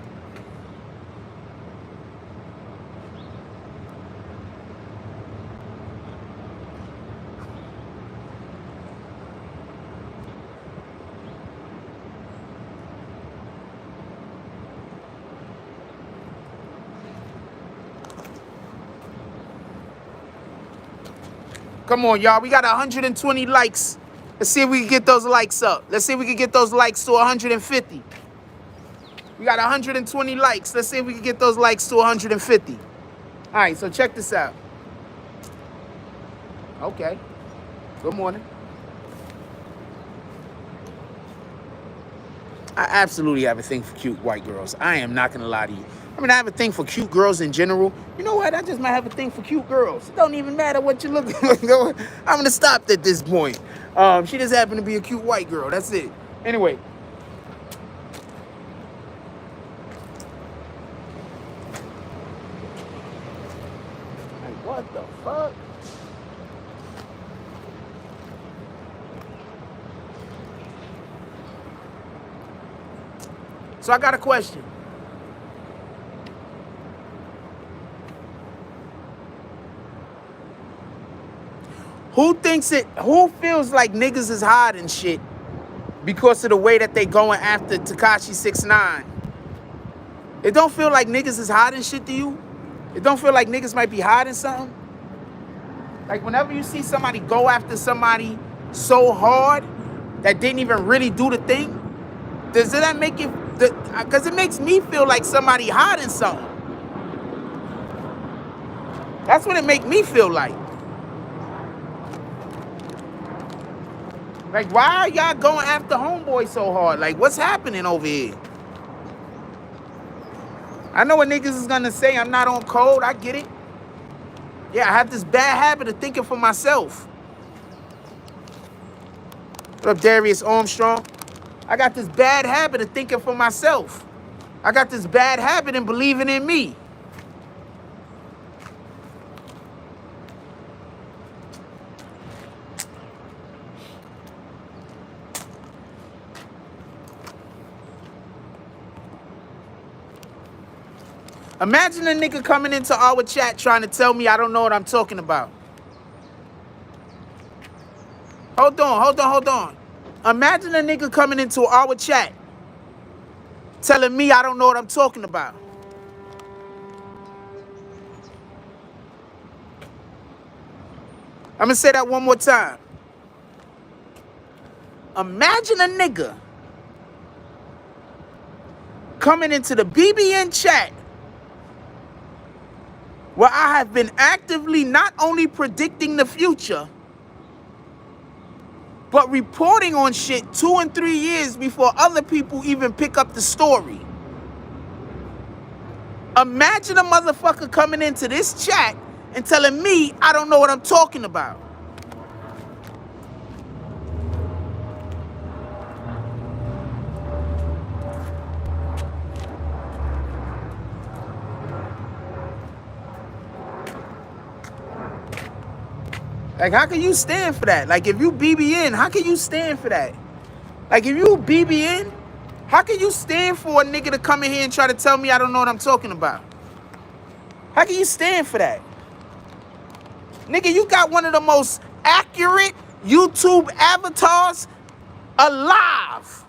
Come on, y'all. We got 120 likes. Let's see if we can get those likes up. Let's see if we can get those likes to 150. We got 120 likes. Let's see if we can get those likes to 150. All right, so check this out. Okay. Good morning. I absolutely have a thing for cute white girls. I am not going to lie to you. I mean, I have a thing for cute girls in general. You know what? I just might have a thing for cute girls. It don't even matter what you look like. I'm going to stop at this point. She just happened to be a cute white girl. That's it. Anyway. Like, what the fuck? So I got a question. Who feels like niggas is hiding shit because of the way that they going after Tekashi 6ix9ine? It don't feel like niggas is hiding shit to you? It don't feel like niggas might be hiding something? Like whenever you see somebody go after somebody so hard that didn't even really do the thing, does that make it, because it makes me feel like somebody hiding something. That's what it make me feel like. Like, why are y'all going after homeboy so hard? Like, what's happening over here? I know what niggas is gonna say. I'm not on code. I get it. Yeah, I have this bad habit of thinking for myself. What up, Darius Armstrong? I got this bad habit of thinking for myself. I got this bad habit of believing in me. Imagine a nigga coming into our chat trying to tell me I don't know what I'm talking about. Hold on. Imagine a nigga coming into our chat telling me I don't know what I'm talking about. I'm gonna say that one more time. Imagine a nigga coming into the BBN chat where I have been actively not only predicting the future, but reporting on shit 2 and 3 years before other people even pick up the story. Imagine a motherfucker coming into this chat and telling me I don't know what I'm talking about. Like, how can you stand for that? Like, if you BBN, how can you stand for that? Like, if you BBN, how can you stand for a nigga to come in here and try to tell me I don't know what I'm talking about? How can you stand for that? Nigga, you got one of the most accurate YouTube avatars alive.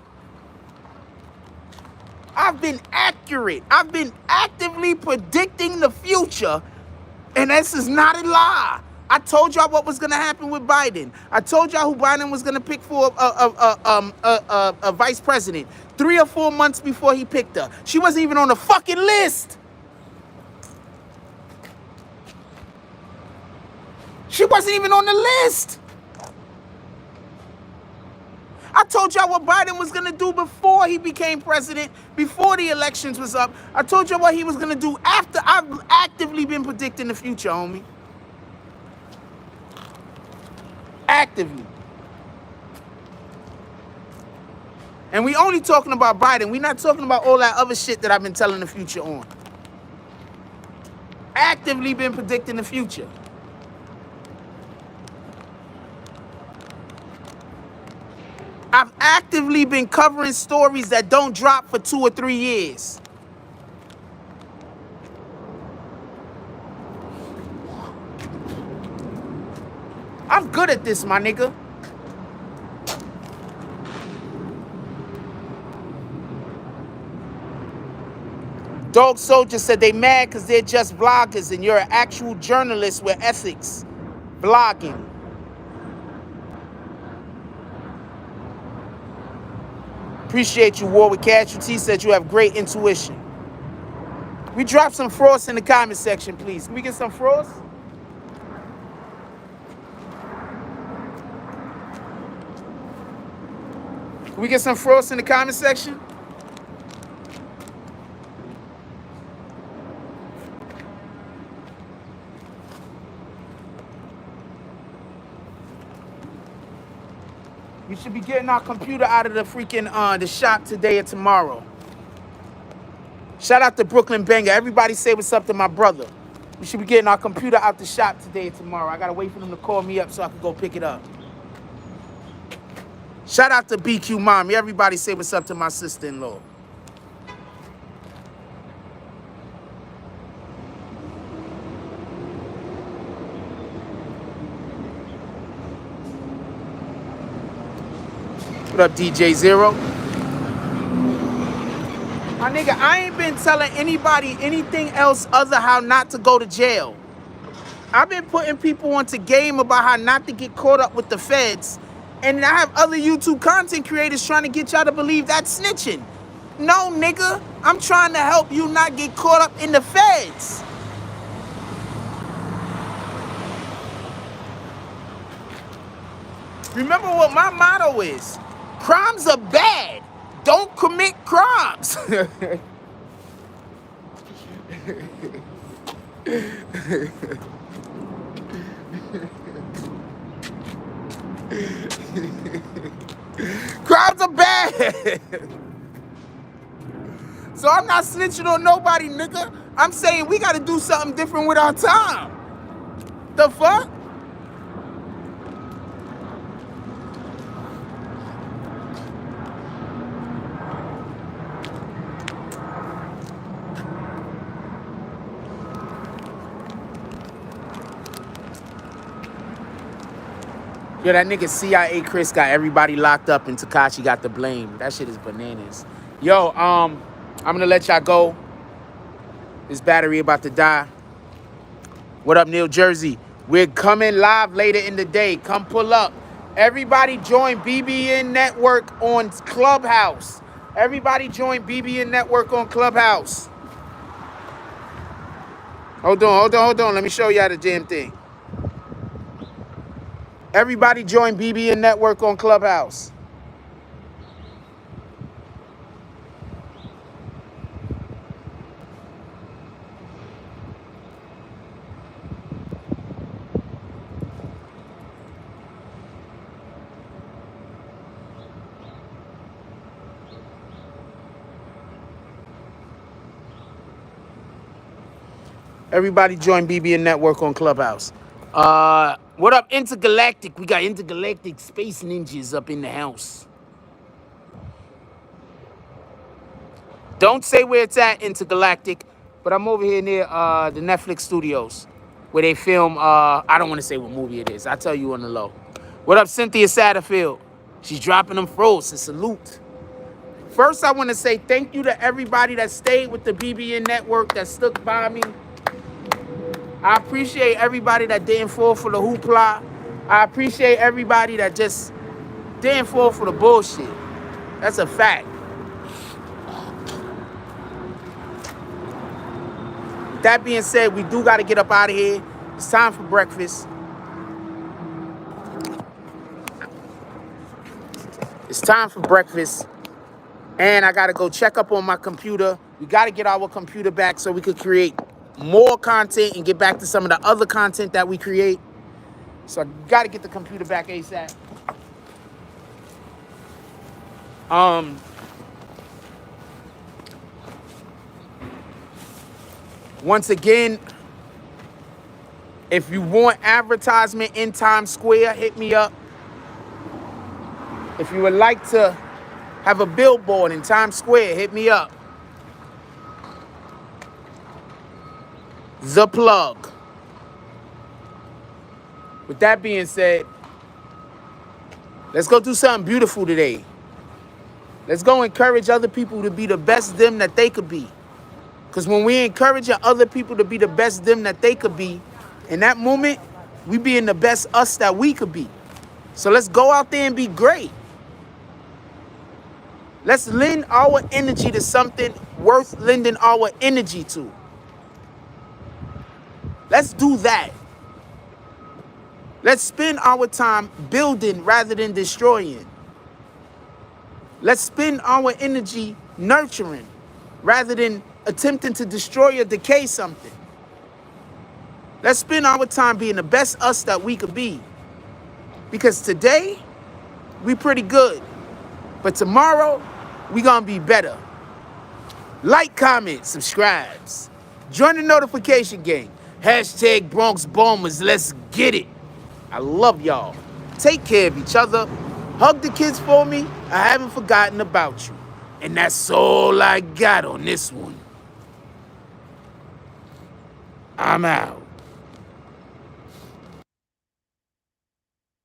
I've been accurate. I've been actively predicting the future, and this is not a lie. I told y'all what was gonna happen with Biden. I told y'all who Biden was gonna pick for a vice president 3 or 4 months before he picked her. She wasn't even on the fucking list. She wasn't even on the list. I told y'all what Biden was gonna do before he became president, before the elections was up. I told y'all what he was gonna do after. I've actively been predicting the future, homie. Actively. And we only talking about Biden. We're not talking about all that other shit that I've been telling the future on. Actively been predicting the future. I've actively been covering stories that don't drop for 2 or 3 years. I'm good at this, my nigga. Dog Soldier said they mad because they're just vloggers and you're an actual journalist with ethics. Vlogging. Appreciate you, War with Casualty. Said you have great intuition. We drop some frost in the comment section, please. Can we get some frost? Can we get some frost in the comment section? We should be getting our computer out of the freaking the shop today or tomorrow. Shout out to Brooklyn Banger. Everybody say what's up to my brother. We should be getting our computer out the shop today or tomorrow. I gotta wait for them to call me up so I can go pick it up. Shout out to BQ Mommy. Everybody say what's up to my sister-in-law. What up, DJ Zero? My nigga, I ain't been telling anybody anything else other how not to go to jail. I've been putting people onto game about how not to get caught up with the feds. And I have other YouTube content creators trying to get y'all to believe that's snitching. No, nigga. I'm trying to help you not get caught up in the feds. Remember what my motto is. Crimes are bad. Don't commit crimes. Crimes are bad. So I'm not snitching on nobody, nigga. I'm saying we gotta do something different with our time. The fuck? Yo, that nigga CIA Chris got everybody locked up and Tekashi got the blame. That shit is bananas. Yo, I'm gonna let y'all go. This battery about to die. What up, New Jersey? We're coming live later in the day. Come pull up. Everybody join BBN Network on Clubhouse. Everybody join BBN Network on Clubhouse. Hold on. Let me show y'all the damn thing. Everybody join BBN Network on Clubhouse. Everybody join BBN Network on Clubhouse. What up, Intergalactic? We got Intergalactic Space Ninjas up in the house. Don't say where it's at, Intergalactic, but I'm over here near the Netflix studios where they film, I don't want to say what movie it is. I'll tell you on the low. What up, Cynthia Satterfield? She's dropping them froze. A salute. First, I want to say thank you to everybody that stayed with the BBN Network, that stuck by me. I appreciate everybody that didn't fall for the hoopla. I appreciate everybody that just didn't fall for the bullshit. That's a fact. That being said, we do got to get up out of here. It's time for breakfast. It's time for breakfast. And I got to go check up on my computer. We got to get our computer back so we could create more content and get back to some of the other content that we create. So I got to get the computer back ASAP. Once again, if you want advertisement in Times Square, hit me up. If you would like to have a billboard in Times Square, hit me up. The plug. With that being said, let's go do something beautiful today. Let's go encourage other people to be the best them that they could be. Because when we encourage other people to be the best them that they could be, in that moment, we being the best us that we could be. So let's go out there and be great. Let's lend our energy to something worth lending our energy to. Let's do that. Let's spend our time building rather than destroying. Let's spend our energy nurturing rather than attempting to destroy or decay something. Let's spend our time being the best us that we could be. Because today, we pretty good. But tomorrow, we gonna be better. Like, comment, subscribes. Join the notification gang. Hashtag Bronx Bombers, let's get it. I love y'all. Take care of each other. Hug the kids for me. I haven't forgotten about you. And that's all I got on this one. I'm out.